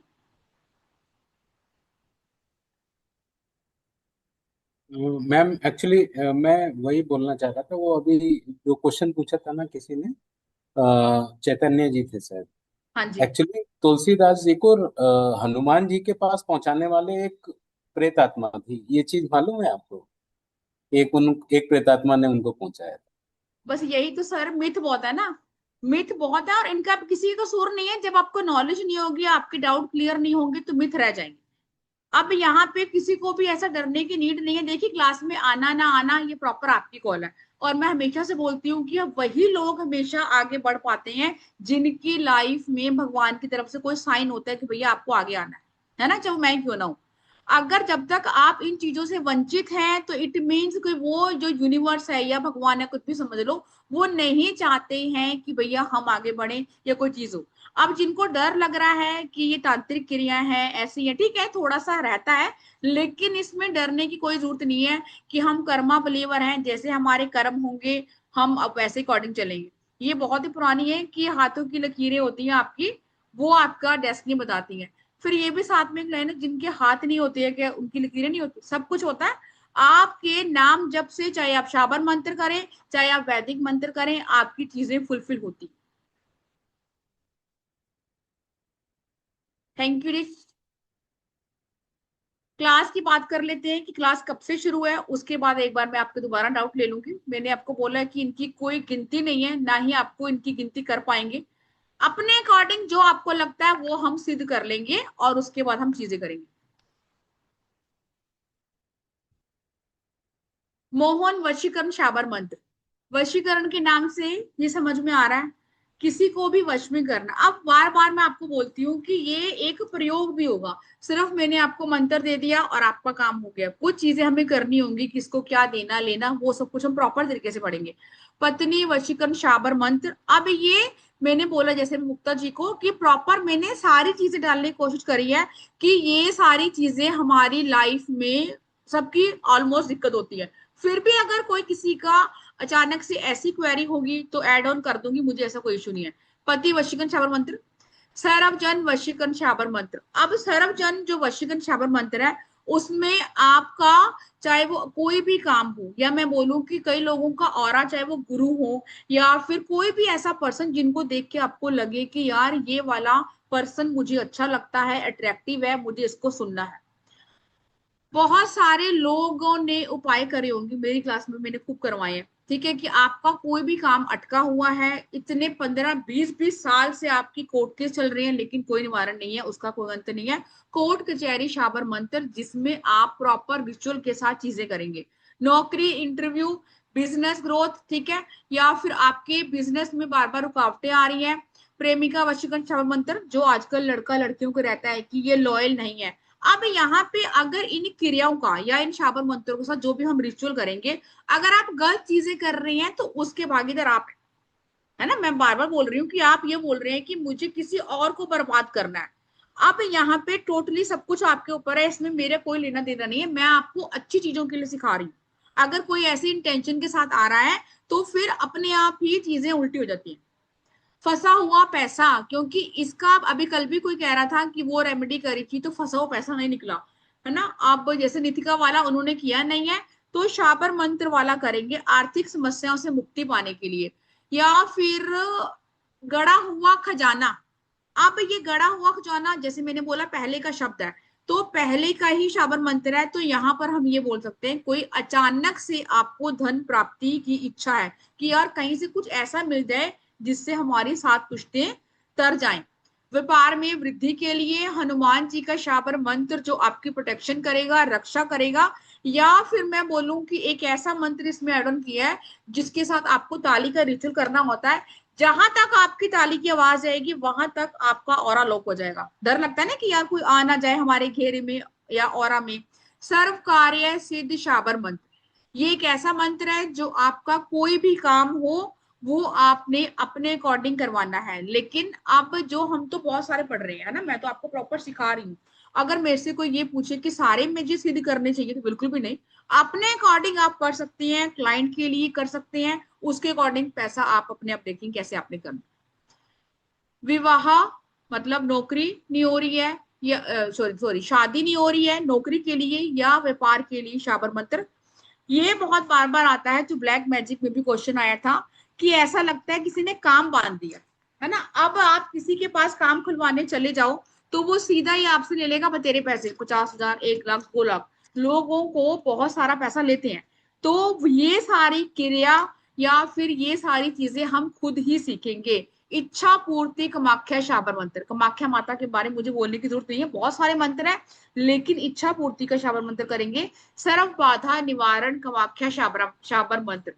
मैम एक्चुअली मैं वही बोलना चाह रहा था, वो अभी जो क्वेश्चन पूछा था ना किसी ने, चैतन्य जी थे शायद। हाँ जी। एक्चुअली तुलसीदास जी को हनुमान जी के पास पहुंचाने वाले एक प्रेत आत्मा थी, ये चीज मालूम है आपको? एक प्रेतात्मा ने उनको पहुंचाया था। बस यही तो सर मिथ बहुत है ना, मिथ बहुत है। और इनका किसी का कसूर नहीं है, जब आपको नॉलेज नहीं होगी, आपके डाउट क्लियर नहीं होंगे तो मिथ रह जाएंगे। अब यहाँ पे किसी को भी ऐसा डरने की नीड नहीं है। देखिए, क्लास में आना ना आना ये प्रॉपर आपकी कॉल है। और मैं हमेशा से बोलती हूँ कि अब वही लोग हमेशा आगे बढ़ पाते हैं जिनकी लाइफ में भगवान की तरफ से कोई साइन होता है कि भैया आपको आगे आना है ना, चाहे मैं क्यों ना हूं। अगर जब तक आप इन चीजों से वंचित हैं तो इट मीन्स कि वो जो यूनिवर्स है या भगवान है, कुछ भी समझ लो, वो नहीं चाहते हैं कि भैया हम आगे बढ़े या कोई चीज हो। अब जिनको डर लग रहा है कि ये तांत्रिक क्रिया है, ऐसी है, ठीक है, थोड़ा सा रहता है, लेकिन इसमें डरने की कोई जरूरत नहीं है। कि हम कर्मा बलीवर हैं, जैसे हमारे कर्म होंगे हम अब वैसे अकॉर्डिंग चलेंगे। ये बहुत ही पुरानी है कि हाथों की लकीरें होती हैं आपकी, वो आपका डेस्टिनी बताती हैं। फिर ये भी साथ में एक लाइन है, जिनके हाथ नहीं होते हैं क्या उनकी लकीरें नहीं होती? सब कुछ होता है। आपके नाम जब से, चाहे आप शाबर मंत्र करें, चाहे आप वैदिक मंत्र करें, आपकी चीजें फुलफिल होती। Thank you. क्लास की बात कर लेते हैं कि क्लास कब से शुरू है, उसके बाद एक बार मैं आपके दोबारा डाउट ले लूंगी। मैंने आपको बोला कि इनकी कोई गिनती नहीं है, ना ही आपको इनकी गिनती कर पाएंगे। अपने अकॉर्डिंग जो आपको लगता है वो हम सिद्ध कर लेंगे और उसके बाद हम चीजें करेंगे। मोहन वशीकरण शाबर मंत्र। वशीकरण के नाम से ये समझ में आ रहा है किसी को भी वश में करना। अब बार बार मैं आपको बोलती हूँ कि ये एक प्रयोग भी होगा, सिर्फ मैंने आपको मंत्र दे दिया और आपका काम हो गया। कुछ चीजें हमें करनी होंगी, किसको क्या देना लेना वो सब कुछ हम प्रॉपर तरीके से पढ़ेंगे। पत्नी वशीकरण शाबर मंत्र, अब ये मैंने बोला जैसे मुक्ता जी को कि प्रॉपर मैंने सारी चीजें डालने की कोशिश करी है कि ये सारी चीजें हमारी लाइफ में सबकी ऑलमोस्ट दिक्कत होती है। फिर भी अगर कोई किसी का अचानक से ऐसी क्वेरी होगी तो ऐड ऑन कर दूंगी, मुझे ऐसा कोई इशू नहीं है। पति वशीकरण शाबर मंत्र, सर्वजन वशीकरण शाबर मंत्र। अब सर्वजन जो वशीकरण शाबर मंत्र है उसमें आपका चाहे वो कोई भी काम हो, या मैं बोलूं कि कई लोगों का ऑरा, चाहे वो गुरु हो या फिर कोई भी ऐसा पर्सन जिनको देख के आपको लगे कि यार ये वाला पर्सन मुझे अच्छा लगता है, अट्रैक्टिव है, मुझे इसको सुनना है। बहुत सारे लोगों ने उपाय करे होंगे, मेरी क्लास में मैंने खूब करवाए हैं, ठीक है, कि आपका कोई भी काम अटका हुआ है, इतने 15-20 साल से आपकी कोर्ट केस चल रही है लेकिन कोई निवारण नहीं है, उसका कोई अंत नहीं है। कोर्ट कचहरी शाबर मंत्र, जिसमें आप प्रॉपर रिचुअल के साथ चीजें करेंगे। नौकरी, इंटरव्यू, बिजनेस ग्रोथ, ठीक है, या फिर आपके बिजनेस में बार बार रुकावटें आ रही है। प्रेमिका वशीकरण शाबर मंत्र, जो आजकल लड़का लड़कियों को रहता है कि ये लॉयल नहीं है। अब यहाँ पे अगर इन क्रियाओं का या इन शाबर मंत्रों के साथ जो भी हम रिचुअल करेंगे, अगर आप गलत चीजें कर रही हैं तो उसके भागीदार आप है ना। मैं बार बार बोल रही हूँ कि आप ये बोल रहे हैं कि मुझे किसी और को बर्बाद करना है। अब यहाँ पे टोटली सब कुछ आपके ऊपर है, इसमें मेरा कोई लेना देना नहीं है, मैं आपको अच्छी चीजों के लिए सिखा रही हूँ। अगर कोई ऐसी इंटेंशन के साथ आ रहा है तो फिर अपने आप ही चीजें उल्टी हो जाती है। फंसा हुआ पैसा, क्योंकि इसका अभी कल भी कोई कह रहा था कि वो रेमेडी करी थी तो फंसा हुआ पैसा नहीं निकला, है ना। अब जैसे नितिका वाला उन्होंने किया नहीं है तो शाबर मंत्र वाला करेंगे आर्थिक समस्याओं से मुक्ति पाने के लिए। या फिर गड़ा हुआ खजाना। अब ये गड़ा हुआ खजाना, जैसे मैंने बोला पहले का शब्द है तो पहले का ही शाबर मंत्र है, तो यहाँ पर हम ये बोल सकते हैं कोई अचानक से आपको धन प्राप्ति की इच्छा है कि यार कहीं से कुछ ऐसा मिल जाए जिससे हमारी 7 पुश्तें तर जाएं। व्यापार में वृद्धि के लिए हनुमान जी का शाबर मंत्र जो आपकी प्रोटेक्शन करेगा, रक्षा करेगा। या फिर मैं बोलूं कि एक ऐसा मंत्र इसमें एड ऑन किया है जिसके साथ आपको ताली का रिचुअल करना होता है। जहां तक आपकी ताली की आवाज आएगी वहां तक आपका ऑरा लॉक हो जाएगा। डर लगता है ना कि यार कोई आ ना जाए हमारे घेरे में या ऑरा में। सर्व कार्य सिद्ध शाबर मंत्र, ये एक ऐसा मंत्र है जो आपका कोई भी काम हो वो आपने अपने अकॉर्डिंग करवाना है। लेकिन अब जो हम तो बहुत सारे पढ़ रहे हैं ना, मैं तो आपको प्रॉपर सिखा रही हूँ। अगर मेरे से कोई ये पूछे कि सारे में जी सिद्ध करने चाहिए तो बिल्कुल भी नहीं, अपने अकॉर्डिंग आप कर सकती हैं, क्लाइंट के लिए कर सकते हैं, उसके अकॉर्डिंग पैसा आप अपने आप देखेंगे कैसे आपने करना। विवाह मतलब नौकरी नहीं हो रही है या सॉरी शादी नहीं हो रही है, नौकरी के लिए या व्यापार के लिए शाबर मंत्र। ये बहुत बार बार आता है, जो ब्लैक मैजिक में भी क्वेश्चन आया था कि ऐसा लगता है किसी ने काम बांध दिया, है ना। अब आप किसी के पास काम खुलवाने चले जाओ तो वो सीधा ही आपसे ले लेगा तेरे पैसे 50,000, 1 लाख, 2 लाख। लोगों को बहुत सारा पैसा लेते हैं। तो ये सारी क्रिया या फिर ये सारी चीजें हम खुद ही सीखेंगे। इच्छा पूर्ति कामाख्या शाबर मंत्र, कामाख्या माता के बारे में मुझे बोलने की जरूरत नहीं है, बहुत सारे मंत्र है, लेकिन इच्छा पूर्ति का शाबर मंत्र करेंगे। सर्व बाधा निवारण कामाख्या शाबर मंत्र।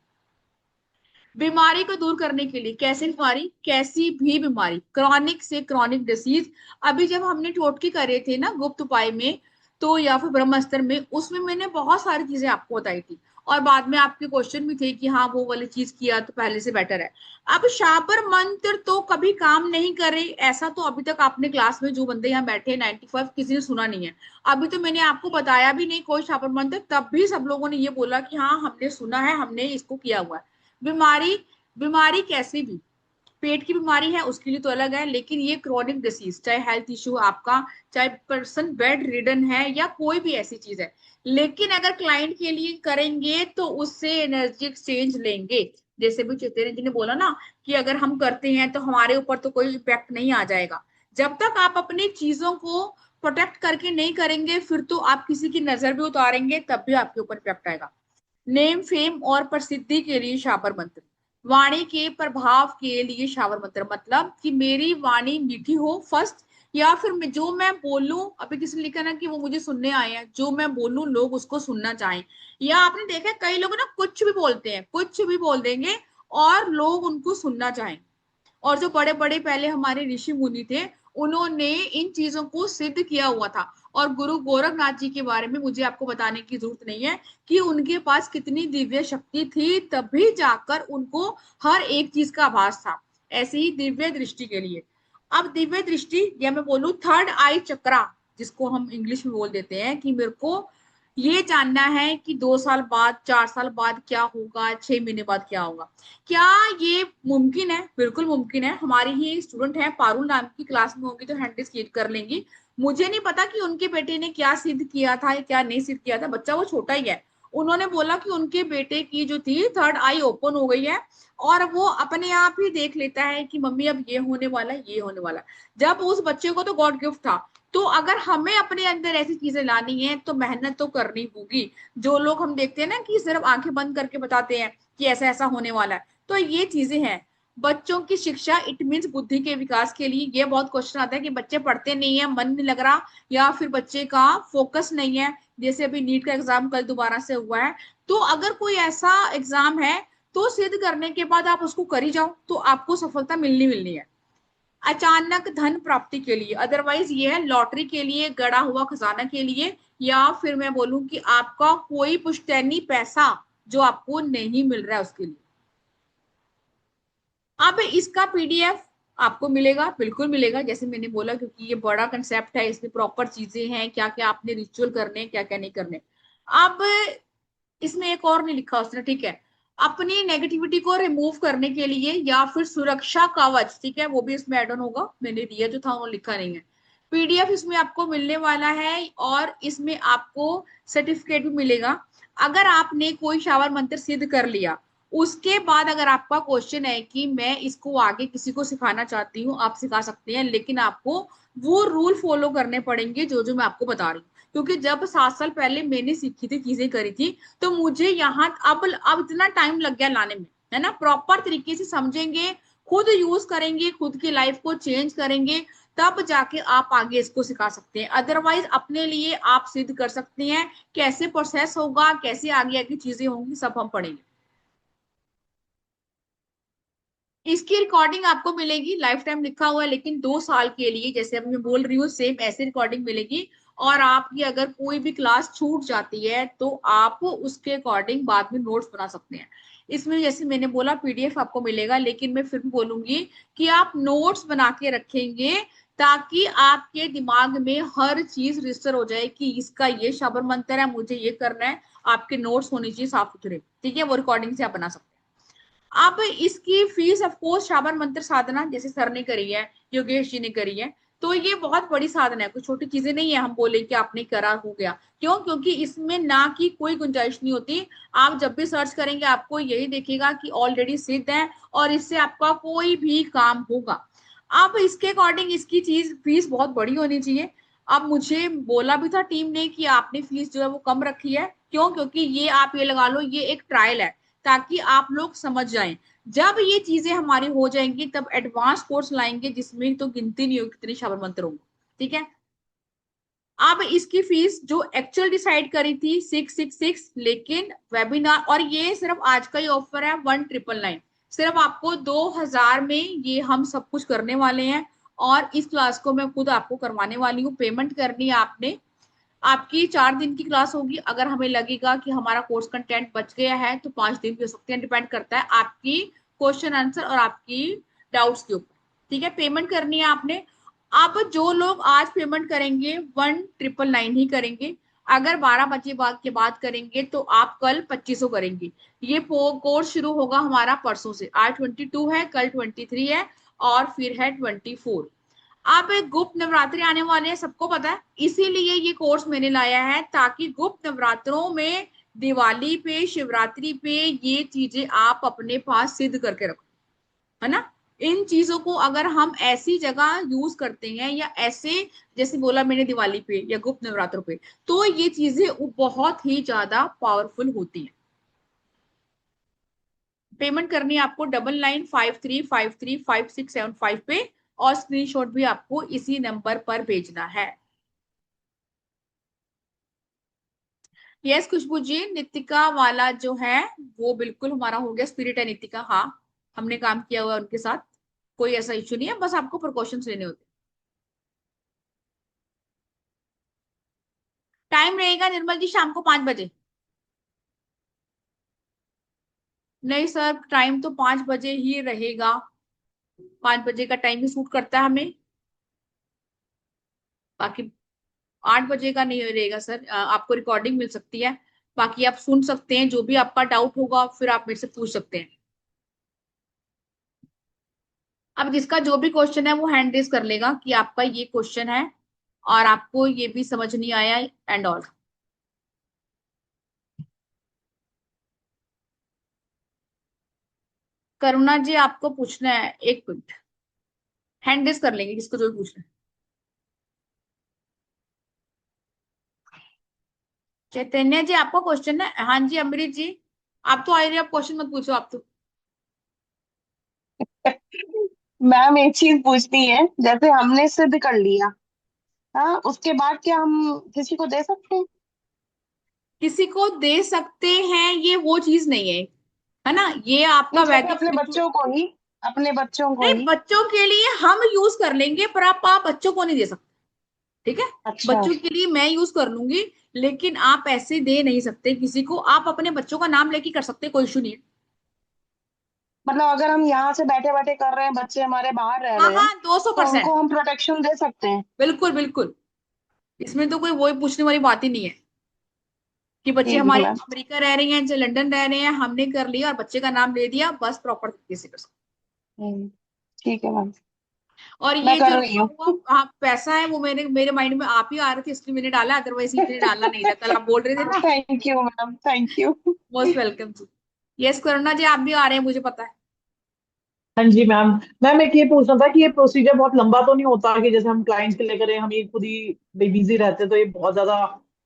बीमारी को दूर करने के लिए, कैसी बीमारी, कैसी भी बीमारी, क्रॉनिक से क्रॉनिक डिसीज। अभी जब हमने टोटके करे थे ना गुप्त उपाय में तो या फिर ब्रह्मास्त्र में, उसमें मैंने बहुत सारी चीजें आपको बताई थी और बाद में आपके क्वेश्चन भी थे कि हाँ वो वाली चीज किया तो पहले से बेटर है। अब शाबर मंत्र तो कभी काम नहीं करे ऐसा तो अभी तक आपने क्लास में जो बंदे यहाँ बैठे 95 किसी ने सुना नहीं है। अभी तो मैंने आपको बताया भी नहीं कोई शाबर मंत्र, तब भी सब लोगों ने ये बोला कि हाँ हमने सुना है, हमने इसको किया हुआ है। बीमारी, बीमारी कैसी भी, पेट की बीमारी है उसके लिए तो अलग है, लेकिन ये क्रॉनिक डिसीज, चाहे हेल्थ इश्यू आपका, चाहे पर्सन बेड रिडन है या कोई भी ऐसी चीज है, लेकिन अगर क्लाइंट के लिए करेंगे तो उससे एनर्जी एक्सचेंज लेंगे। जैसे भी चेतन जी ने बोला ना कि अगर हम करते हैं तो हमारे ऊपर तो कोई इम्पैक्ट नहीं आ जाएगा। जब तक आप अपनी चीजों को प्रोटेक्ट करके नहीं करेंगे फिर तो आप किसी की नजर भी उतारेंगे तब भी आपके ऊपर इम्पैक्ट आएगा। नेम फेम और प्रसिद्धि के लिए शाबर मंत्र, वाणी के प्रभाव के लिए शाबर मंत्र, मतलब कि मेरी वाणी मीठी हो फर्स्ट, या फिर जो मैं बोलूं, अभी किसी ने लिखा ना कि वो मुझे सुनने आए हैं, जो मैं बोलूं लोग उसको सुनना चाहें। या आपने देखा कई लोग ना कुछ भी बोलते हैं, कुछ भी बोल देंगे और लोग उनको सुनना चाहें। और जो बड़े बड़े पहले हमारे ऋषि मुनि थे, उन्होंने इन चीजों को सिद्ध किया हुआ था। और गुरु गोरखनाथ जी के बारे में मुझे आपको बताने की जरूरत नहीं है कि उनके पास कितनी दिव्य शक्ति थी, तभी जाकर उनको हर एक चीज का आभास था। ऐसे ही दिव्य दृष्टि के लिए, अब दिव्य दृष्टि या मैं बोलूं थर्ड आई चक्रा, जिसको हम इंग्लिश में बोल देते हैं, कि मेरे को ये जानना है कि 2 साल बाद, 4 साल बाद क्या होगा, 6 महीने बाद क्या होगा। क्या ये मुमकिन है? बिल्कुल मुमकिन है। हमारी ही स्टूडेंट है पारुल नाम की, क्लास में होगी तो हैंड रेज कर लेंगी। मुझे नहीं पता कि उनके बेटे ने क्या सिद्ध किया था या क्या नहीं सिद्ध किया था, बच्चा वो छोटा ही है। उन्होंने बोला कि उनके बेटे की जो थी थर्ड आई ओपन हो गई है, और वो अपने आप ही देख लेता है कि मम्मी अब ये होने वाला है, ये होने वाला है। जब उस बच्चे को तो गॉड गिफ्ट था। तो अगर हमें अपने अंदर ऐसी चीजें लानी है तो मेहनत तो करनी होगी। जो लोग हम देखते हैं ना कि सिर्फ आंखें बंद करके बताते हैं कि ऐसा ऐसा होने वाला है, तो ये चीजें हैं। बच्चों की शिक्षा इट मीन्स बुद्धि के विकास के लिए। ये बहुत क्वेश्चन आता है कि बच्चे पढ़ते नहीं है, मन नहीं लग रहा, या फिर बच्चे का फोकस नहीं है। जैसे अभी नीट का एग्जाम कल दोबारा से हुआ है, तो अगर कोई ऐसा एग्जाम है तो सिद्ध करने के बाद आप उसको कर ही जाओ, तो आपको सफलता मिलनी मिलनी है। अचानक धन प्राप्ति के लिए, अदरवाइज ये है लॉटरी के लिए, गड़ा हुआ खजाना के लिए, या फिर मैं बोलूं कि आपका कोई पुश्तैनी पैसा जो आपको नहीं मिल रहा है उसके लिए। अब इसका पीडीएफ आपको मिलेगा, बिल्कुल मिलेगा, जैसे मैंने बोला, क्योंकि ये बड़ा कंसेप्ट है, इसमें प्रॉपर चीजें हैं, क्या क्या आपने रिचुअल करने, क्या क्या नहीं करने। अब इसमें एक और नहीं लिखा उसने, ठीक है, अपनी नेगेटिविटी को रिमूव करने के लिए, या फिर सुरक्षा कवच, ठीक है, वो भी इसमें एड ऑन होगा। मैंने दिया जो था वो लिखा नहीं है। पीडीएफ इसमें आपको मिलने वाला है, और इसमें आपको सर्टिफिकेट भी मिलेगा। अगर आपने कोई शावर मंत्र सिद्ध कर लिया, उसके बाद अगर आपका क्वेश्चन है कि मैं इसको आगे किसी को सिखाना चाहती हूँ, आप सिखा सकते हैं, लेकिन आपको वो रूल फॉलो करने पड़ेंगे जो जो मैं आपको बता रही हूँ। क्योंकि जब 7 साल पहले मैंने सीखी थी, चीजें करी थी, तो मुझे यहाँ अब इतना टाइम लग गया लाने में, है ना। प्रॉपर तरीके से समझेंगे, खुद यूज करेंगे, खुद की लाइफ को चेंज करेंगे, तब जाके आप आगे इसको सिखा सकते हैं। अदरवाइज अपने लिए आप सिद्ध कर सकते हैं। कैसे प्रोसेस होगा, कैसे आगे आगे चीजें होंगी, सब हम पढ़ेंगे। इसकी रिकॉर्डिंग आपको मिलेगी, लाइफ टाइम लिखा हुआ है, लेकिन 2 साल के लिए, जैसे अब मैं बोल रही हूँ सेम ऐसे रिकॉर्डिंग मिलेगी। और आपकी अगर कोई भी क्लास छूट जाती है तो आप उसके अकॉर्डिंग बाद में नोट्स बना सकते हैं। इसमें जैसे मैंने बोला पीडीएफ आपको मिलेगा, लेकिन मैं फिर भी बोलूंगी कि आप नोट्स बना के रखेंगे, ताकि आपके दिमाग में हर चीज रजिस्टर हो जाए कि इसका ये शब्द मंत्र है, मुझे ये करना है। आपके नोट्स होने चाहिए साफ सुथरे, ठीक है, वो रिकॉर्डिंग से आप बना सकते हैं। अब इसकी फीस ऑफ कोर्स शाबर मंत्र साधना जैसे सर ने करी है, योगेश जी ने करी है, तो ये बहुत बड़ी साधना है, कुछ छोटी चीजें नहीं है हम बोले कि आपने करा हो गया। क्यों? क्योंकि इसमें ना की कोई गुंजाइश नहीं होती। आप जब भी सर्च करेंगे आपको यही देखेगा कि ऑलरेडी सिद्ध है, और इससे आपका कोई भी काम होगा। अब इसके अकॉर्डिंग इसकी चीज फीस बहुत बड़ी होनी चाहिए। अब मुझे बोला भी था टीम ने कि आपने फीस जो है वो कम रखी है। क्यों? क्योंकि ये आप ये लगा लो, ये एक ट्रायल है, ताकि आप लोग समझ जाएं। जब ये चीजें हमारी हो जाएंगी तब एडवांस कोर्स लाएंगे, जिसमें तो गिनती नहीं होगी कितने शबर मंत्र होंगे, ठीक है। अब इसकी फीस जो एक्चुअल डिसाइड करी थी 666, लेकिन वेबिनार, और ये सिर्फ आज का ही ऑफर है 1999, सिर्फ आपको 2000 में ये हम सब कुछ करने वाले हैं। और इस क्लास को मैं खुद आपको करवाने वाली हूँ। पेमेंट करनी है आपने। आपकी 4 दिन की क्लास होगी। अगर हमें लगेगा कि हमारा कोर्स कंटेंट बच गया है तो 5 दिन भी हो सकते हैं, डिपेंड करता है आपकी क्वेश्चन आंसर और आपकी डाउट्स के ऊपर, ठीक है। पेमेंट करनी है आपने। अब जो लोग आज पेमेंट करेंगे 1999 ही करेंगे। अगर 12 बजे बाद के बाद करेंगे तो आप कल 2500 करेंगे। ये कोर्स शुरू होगा हमारा परसों से। आज 22 है, कल 23 है, और फिर है 24। अब गुप्त नवरात्रि आने वाले हैं, सबको पता है, इसीलिए ये कोर्स मैंने लाया है, ताकि गुप्त नवरात्रों में, दिवाली पे, शिवरात्रि पे ये चीजें आप अपने पास सिद्ध करके रखो, है ना। इन चीजों को अगर हम ऐसी जगह यूज करते हैं, या ऐसे, जैसे बोला मैंने दिवाली पे या गुप्त नवरात्रों पे, तो ये चीजें बहुत ही ज्यादा पावरफुल होती हैं। पेमेंट करनी है आपको 9953535675 पे, और स्क्रीनशॉट भी आपको इसी नंबर पर भेजना है। यस खुशबू जी, नितिका वाला जो है वो बिल्कुल हमारा हो गया, स्पिरिट है नितिका, हाँ, हमने काम किया हुआ उनके साथ। कोई ऐसा इश्यू नहीं है, बस आपको प्रिकॉशंस लेने होते हैं। टाइम रहेगा निर्मल जी शाम को 5 बजे। नहीं सर, टाइम तो 5 बजे ही रहेगा, 5 बजे का टाइम ही सूट करता है हमें, बाकी 8 बजे का नहीं रहेगा सर। आपको रिकॉर्डिंग मिल सकती है, बाकी आप सुन सकते हैं, जो भी आपका डाउट होगा फिर आप मेरे से पूछ सकते हैं। अब जिसका जो भी क्वेश्चन है वो हैंड रेज कर लेगा कि आपका ये क्वेश्चन है और आपको ये भी समझ नहीं आया एंड ऑल। करुणा जी आपको पूछना है, 1 मिनट, हैंड रेज कर लेंगे किसको जो भी पूछना है। चैतन्य जी आपका क्वेश्चन है? हाँ जी अमृत जी, आप तो आए रहे, आप क्वेश्चन मत पूछो आप तो। मैम एक चीज पूछनी है, जैसे हमने सिद्ध कर लिया, हाँ, उसके बाद क्या हम किसी को दे सकते हैं? किसी को दे सकते हैं ये वो चीज नहीं है ना, ये आपका नहीं, जैसे वैदिक अपने बच्चों को ही, अपने बच्चों को नहीं, ही। बच्चों के लिए हम यूज कर लेंगे पर आप बच्चों को नहीं दे सकते, ठीक है? अच्छा, बच्चों के लिए मैं यूज कर लूंगी, लेकिन आप ऐसे दे नहीं सकते किसी को। आप अपने बच्चों का नाम लेके कर सकते, कोई इशू नहीं है। मतलब अगर हम यहाँ से बैठे बैठे कर रहे हैं, बच्चे हमारे बाहर रह हाँ रहे हैं, हाँ, दो सौ तो परसेंट उनको हम प्रोटेक्शन दे सकते हैं? बिल्कुल बिल्कुल, इसमें तो कोई वो पूछने वाली बात ही नहीं है कि बच्चे ठीक है हमारे मैम। अमेरिका रह रहे हैं, जो लंदन रह रहे हैं, हमने कर लिया और बच्चे का नाम ले दिया, बस प्रॉपर तरीके से कर सकते। ठीक है मैम, और मैं ये जो कर रही रुका हूँ। हुआ हाँ पैसा है वो मेरे माइंड में आप ही आ रहे थे इसलिए मैंने डाला, अदरवाइज मैंने डालना नहीं था, कल आप बोल रहे थे ना। Thank you ma'am, thank you. Most welcome जी। यस करुणा जी आप भी आ रहे हैं, मुझे पता है। हाँ जी मैम। मैम एक ये पूछना था कि ये प्रोसीजर बहुत लंबा तो नहीं होता कि जैसे हम क्लाइंट्स के लिए करें, हम ये खुद ही बिजी रहते हैं, तो ये बहुत ज्यादा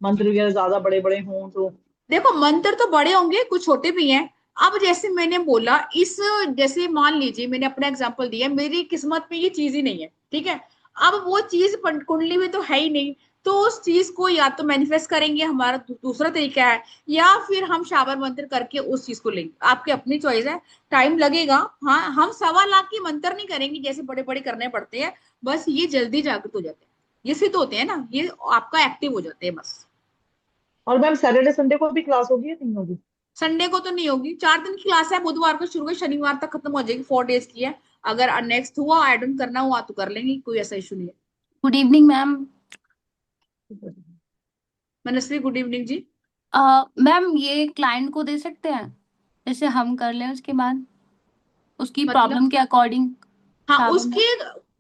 मंत्र वगैरह ज्यादा बड़े बड़े हों तो? देखो मंत्र तो बड़े होंगे, कुछ छोटे भी हैं। अब जैसे मैंने बोला इस, जैसे मान लीजिए मैंने अपना एग्जांपल दिया, मेरी किस्मत में ये चीज ही नहीं है, ठीक है? अब वो चीज कुंडली में तो है ही नहीं, तो उस चीज को या तो मैनिफेस्ट करेंगे, हमारा दूसरा तरीका है, या फिर हम शाबर मंत्र करके उस चीज को लेंगे, आपकी अपनी चॉइस है। टाइम लगेगा, हाँ, हम 1.25 लाख की मंत्र नहीं करेंगे जैसे बड़े बड़े करने पड़ते हैं, बस ये जल्दी जागृत हो जाते हैं, ये सिद्ध होते हैं ना, ये आपका एक्टिव हो जाते हैं बस। और मैम सैटरडे संडे को भी क्लास होगी या नहीं होगी? संडे को तो नहीं होगी, 4 दिन की क्लास है, बुधवार को शुरू हुई, शनिवार तक खत्म हो जाएगी, 4 डेज की है। अगर नेक्स्ट हुआ ऐड ऑन करना हुआ तो कर लेंगे, कोई ऐसा इशू नहीं है। Good evening ma'am. Manasvi good evening जी। मैम ये क्लाइंट को दे सकते हैं, जैसे हम कर लें उसके बाद उसकी मतलब प्रॉब्लम के अकॉर्डिंग? हाँ शावर में। उसकी,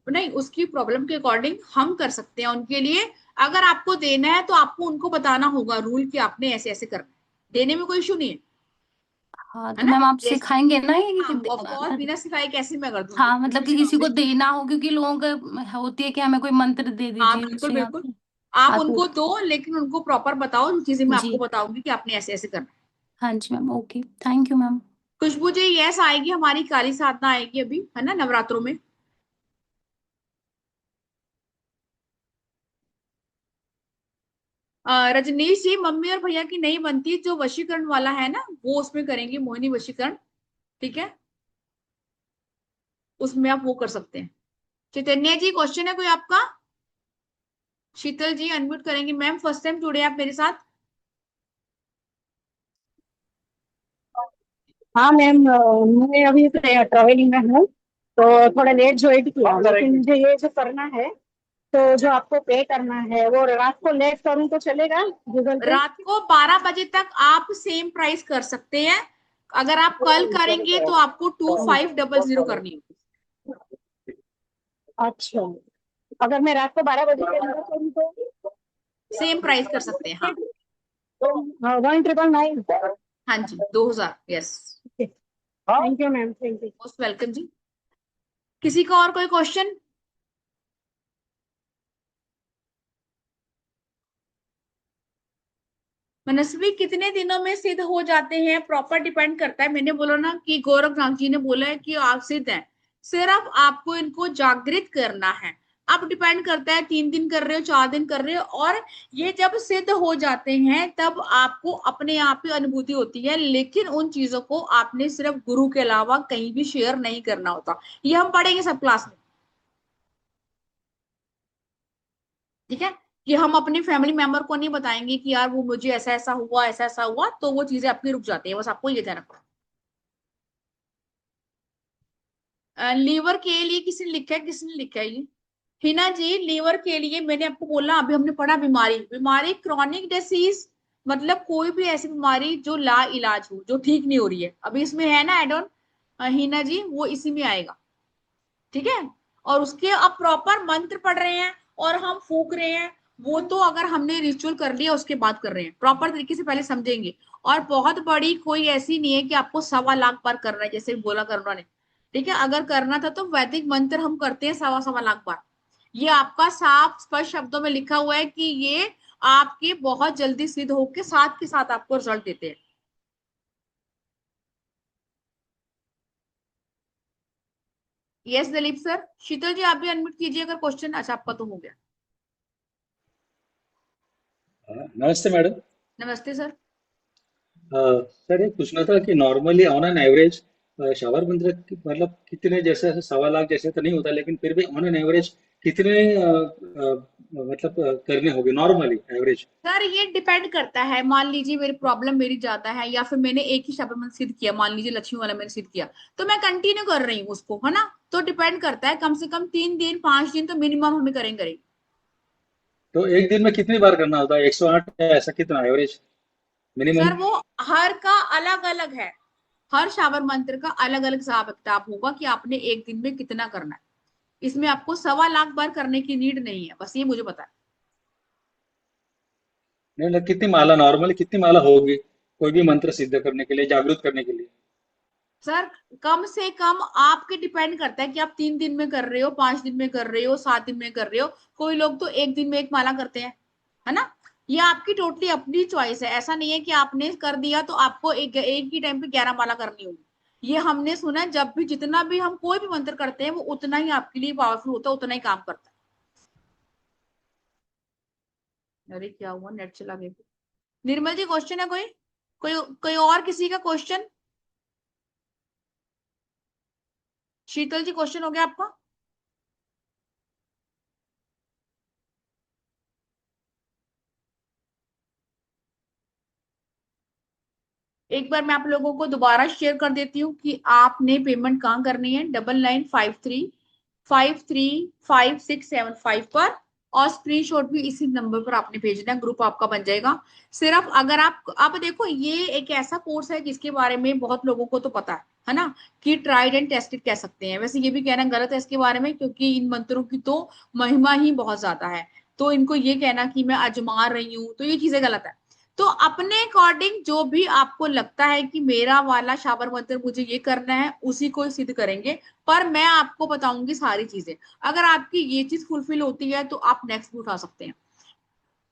नहीं उसकी प्रॉब्लम के अकॉर्डिंग हम कर सकते हैं उनके लिए। अगर आपको देना है तो आपको उनको बताना होगा रूल कि आपने ऐसे ऐसे करना है, देने में कोई इशू नहीं है, हाँ है तो ना? मैम आप जैसे सिखाएंगे ना ये हाँ ऑफ कोर्स, बिना सिखाए कैसे मैं कर दूंगी, हाँ मतलब कि मुझे किसी को knowledge नहीं है। देना हो, क्योंकि लोगों का होती है कि हमें कोई मंत्र दे हाँ दीजिए बिल्कुल उससे बिल्कुल, आप। आप हाँ तो उनको दो लेकिन उनको प्रॉपर बताओ जो चीजें मैं आपको जी, बताऊंगी कि आपने ऐसे ऐसे करना है। हाँ जी ma'am, okay, thank you ma'am. Khushboo ji yes आएगी, हमारी काली साधना आएगी अभी, है ना, नवरात्रों में। रजनीश जी मम्मी और भैया की नहीं बनती, जो वशीकरण वाला है ना वो उसमें करेंगे, मोहिनी वशीकरण, ठीक है, उसमें आप वो कर सकते हैं। चैतन्य जी क्वेश्चन है कोई आपका? शीतल जी अनम्यूट करेंगे, मैम फर्स्ट टाइम जुड़े आप मेरे साथ? हाँ मैम, मैं अभी ट्रेवलिंग में हूँ तो थोड़ा लेट ज्वाइन किया, लेकिन मुझे ये जो करना है, तो जो आपको पे करना है वो रात को लेट करूँ तो चलेगा गूगल पे? रात को 12 बजे तक आप सेम प्राइस कर सकते हैं, अगर आप कल करेंगे तो आपको 2500 करनी होगी। अच्छा, अगर मैं रात को 12 बजे के अंदर करूँ तो सेम प्राइस कर सकते हैं हाँ। 1999। हाँ जी 2000, yes. Thank you ma'am, thank you. Most welcome जी। किसी का और कोई क्वेश्चन? मनस्वी कितने दिनों में सिद्ध हो जाते हैं? प्रॉपर डिपेंड करता है, मैंने बोला ना कि गोरखनाथ जी ने बोला है कि आप सिद्ध हैं, सिर्फ आपको इनको जागृत करना है। अब डिपेंड करता है 3 दिन कर रहे हो 4 दिन कर रहे हो, और ये जब सिद्ध हो जाते हैं तब आपको अपने आप ही अनुभूति होती है, लेकिन उन चीजों को आपने सिर्फ गुरु के अलावा कहीं भी शेयर नहीं करना होता। ये हम पढ़ेंगे सब क्लास में, ठीक है, कि हम अपने फैमिली मेंबर को नहीं बताएंगे कि यार वो मुझे ऐसा ऐसा हुआ ऐसा ऐसा हुआ, तो वो चीजें आपकी रुक जाती है, बस आपको ये ध्यान रखना। लीवर के लिए किसने लिखा है, किसने लिखा है ये? हिना जी, लीवर के लिए मैंने आपको बोला, अभी हमने पढ़ा बीमारी, बीमारी क्रॉनिक डिसीज, मतलब कोई भी ऐसी बीमारी जो ला इलाज हो, जो ठीक नहीं हो रही है, अभी इसमें है ना एड ऑन हिना जी, वो इसी में आएगा, ठीक है। और उसके अब प्रॉपर मंत्र पढ़ रहे हैं और हम फूक रहे हैं, वो तो अगर हमने रिचुअल कर लिया उसके बाद कर रहे हैं, प्रॉपर तरीके से पहले समझेंगे। और बहुत बड़ी कोई ऐसी नहीं है कि आपको 1.25 लाख बार करना है, जैसे बोला करुणा ने, ठीक है, अगर करना था तो वैदिक मंत्र हम करते हैं 1.25 लाख बार। ये आपका साफ स्पष्ट शब्दों में लिखा हुआ है कि ये आपके बहुत जल्दी सिद्ध होके साथ के साथ आपको रिजल्ट देते हैं। Yes Dilip sir. शीतल जी आप भी अनम्यूट कीजिए अगर क्वेश्चन, अच्छा आपका तो हो गया। नमस्ते मैडम। नमस्ते सर। सर ये पूछना था कि normally on an average shower मंत्र मतलब कितने, जैसे 1.25 लाख जैसे तो नहीं होता, लेकिन फिर भी ऑन एन एवरेज कितने मतलब करने होंगे नॉर्मली एवरेज? सर ये डिपेंड करता है, मान लीजिए मेरी प्रॉब्लम मेरी ज्यादा है, या फिर मैंने एक ही शब्द मंत्र सिद्ध किया, मान लीजिए लक्ष्मी वाला मैंने सिद्ध किया, तो मैं कंटिन्यू कर रही हूँ उसको, है ना, तो डिपेंड करता है, कम से कम 3 दिन 5 दिन तो मिनिमम हमें करेंगे। तो एक दिन में कितनी बार करना होता है, 108 या ऐसा कितना एवरेज मिनिमम? सर वो हर का अलग अलग है, हर शावर मंत्र का अलग अलग हिसाब किताब होगा कि आपने एक दिन में कितना करना है, इसमें आपको 1.25 लाख बार करने की नीड नहीं है, बस ये मुझे पता है। नहीं मतलब कितनी माला, नॉर्मली कितनी माला होगी कोई भी मंत्र सिद्ध करने के लिए, जागरूक करने के लिए? सर कम से कम आपके डिपेंड करता है कि आप 3 दिन में कर रहे हो, 5 दिन में कर रहे हो, 7 दिन में कर रहे हो, कोई लोग तो एक दिन में एक माला करते हैं, है ना, ये आपकी टोटली अपनी चॉइस है, ऐसा नहीं है कि आपने कर दिया तो आपको एक ही टाइम पे 11 माला करनी होगी। ये हमने सुना है, जब भी जितना भी हम कोई भी मंत्र करते हैं वो उतना ही आपके लिए पावरफुल होता है, उतना ही काम करता है। अरे क्या हुआ, नेट चला गया। निर्मल जी क्वेश्चन है कोई, कोई कोई और किसी का क्वेश्चन? शीतल जी क्वेश्चन हो गया आपका? एक बार मैं आप लोगों को दोबारा शेयर कर देती हूँ कि आपने पेमेंट कहाँ करनी है, 9953535675 पर, और स्क्रीनशॉट भी इसी नंबर पर आपने भेजना है, ग्रुप आपका बन जाएगा। सिर्फ अगर आप देखो, ये एक ऐसा कोर्स है जिसके बारे में बहुत लोगों को तो पता है ना, कि ट्राइड एंड टेस्टेड कह सकते हैं, वैसे ये भी कहना गलत है इसके बारे में, क्योंकि इन मंत्रों की तो महिमा ही बहुत ज्यादा है, तो इनको ये कहना कि मैं आजमा रही हूँ तो ये चीजें गलत है। तो अपने अकॉर्डिंग जो भी आपको लगता है कि मेरा वाला शावर मंत्र मुझे ये करना है, उसी को सिद्ध करेंगे, पर मैं आपको बताऊंगी सारी चीजें। अगर आपकी ये चीज फुलफिल होती है तो आप नेक्स्ट भी उठा सकते हैं।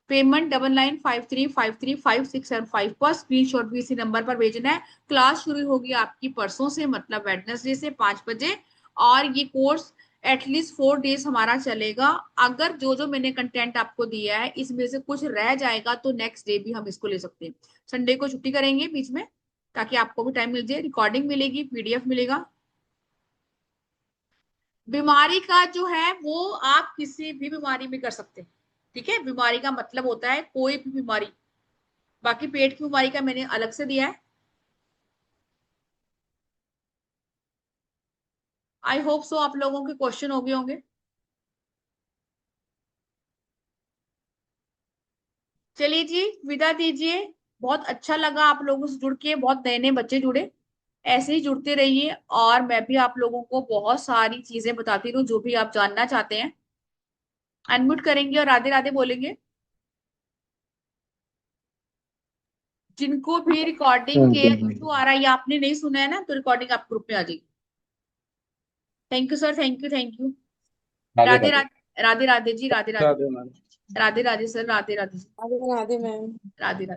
पेमेंट 9953535675 पर, स्क्रीनशॉट भी इसी नंबर पर भेजना है। क्लास शुरू होगी आपकी परसों से, मतलब वेडनेसडे से 5 बजे, और ये कोर्स एटलीस्ट 4 डेज हमारा चलेगा। अगर जो जो मैंने कंटेंट आपको दिया है इसमें से कुछ रह जाएगा तो नेक्स्ट डे भी हम इसको ले सकते हैं, संडे को छुट्टी करेंगे बीच में, ताकि आपको भी टाइम मिल जाए, रिकॉर्डिंग मिलेगी, पीडीएफ मिलेगा। बीमारी का जो है वो आप किसी भी बीमारी में कर सकते हैं, ठीक है, बीमारी का मतलब होता है कोई भी बीमारी, बाकी पेट की बीमारी का मैंने अलग से दिया है। आई होप सो आप लोगों के क्वेश्चन हो गए होंगे। चलिए जी विदा दीजिए, बहुत अच्छा लगा आप लोगों से जुड़ के, बहुत नए नए बच्चे जुड़े, ऐसे ही जुड़ते रहिए, और मैं भी आप लोगों को बहुत सारी चीजें बताती रहूं जो भी आप जानना चाहते हैं। अनम्यूट करेंगे और राधे राधे बोलेंगे। जिनको भी रिकॉर्डिंग के इशू आ रहा है या आपने नहीं सुना है ना, तो रिकॉर्डिंग आप ग्रुप में आ जाएगी। Thank you sir, thank you thank you. Radhe Radhe Radhe. Radhe, Radhe Radhe ji, Radhe Radhe, Radhe madam. Radhe Radhe sir, Radhe Radhe ji, Radhe Radhe ma'am. Radhe Radhe.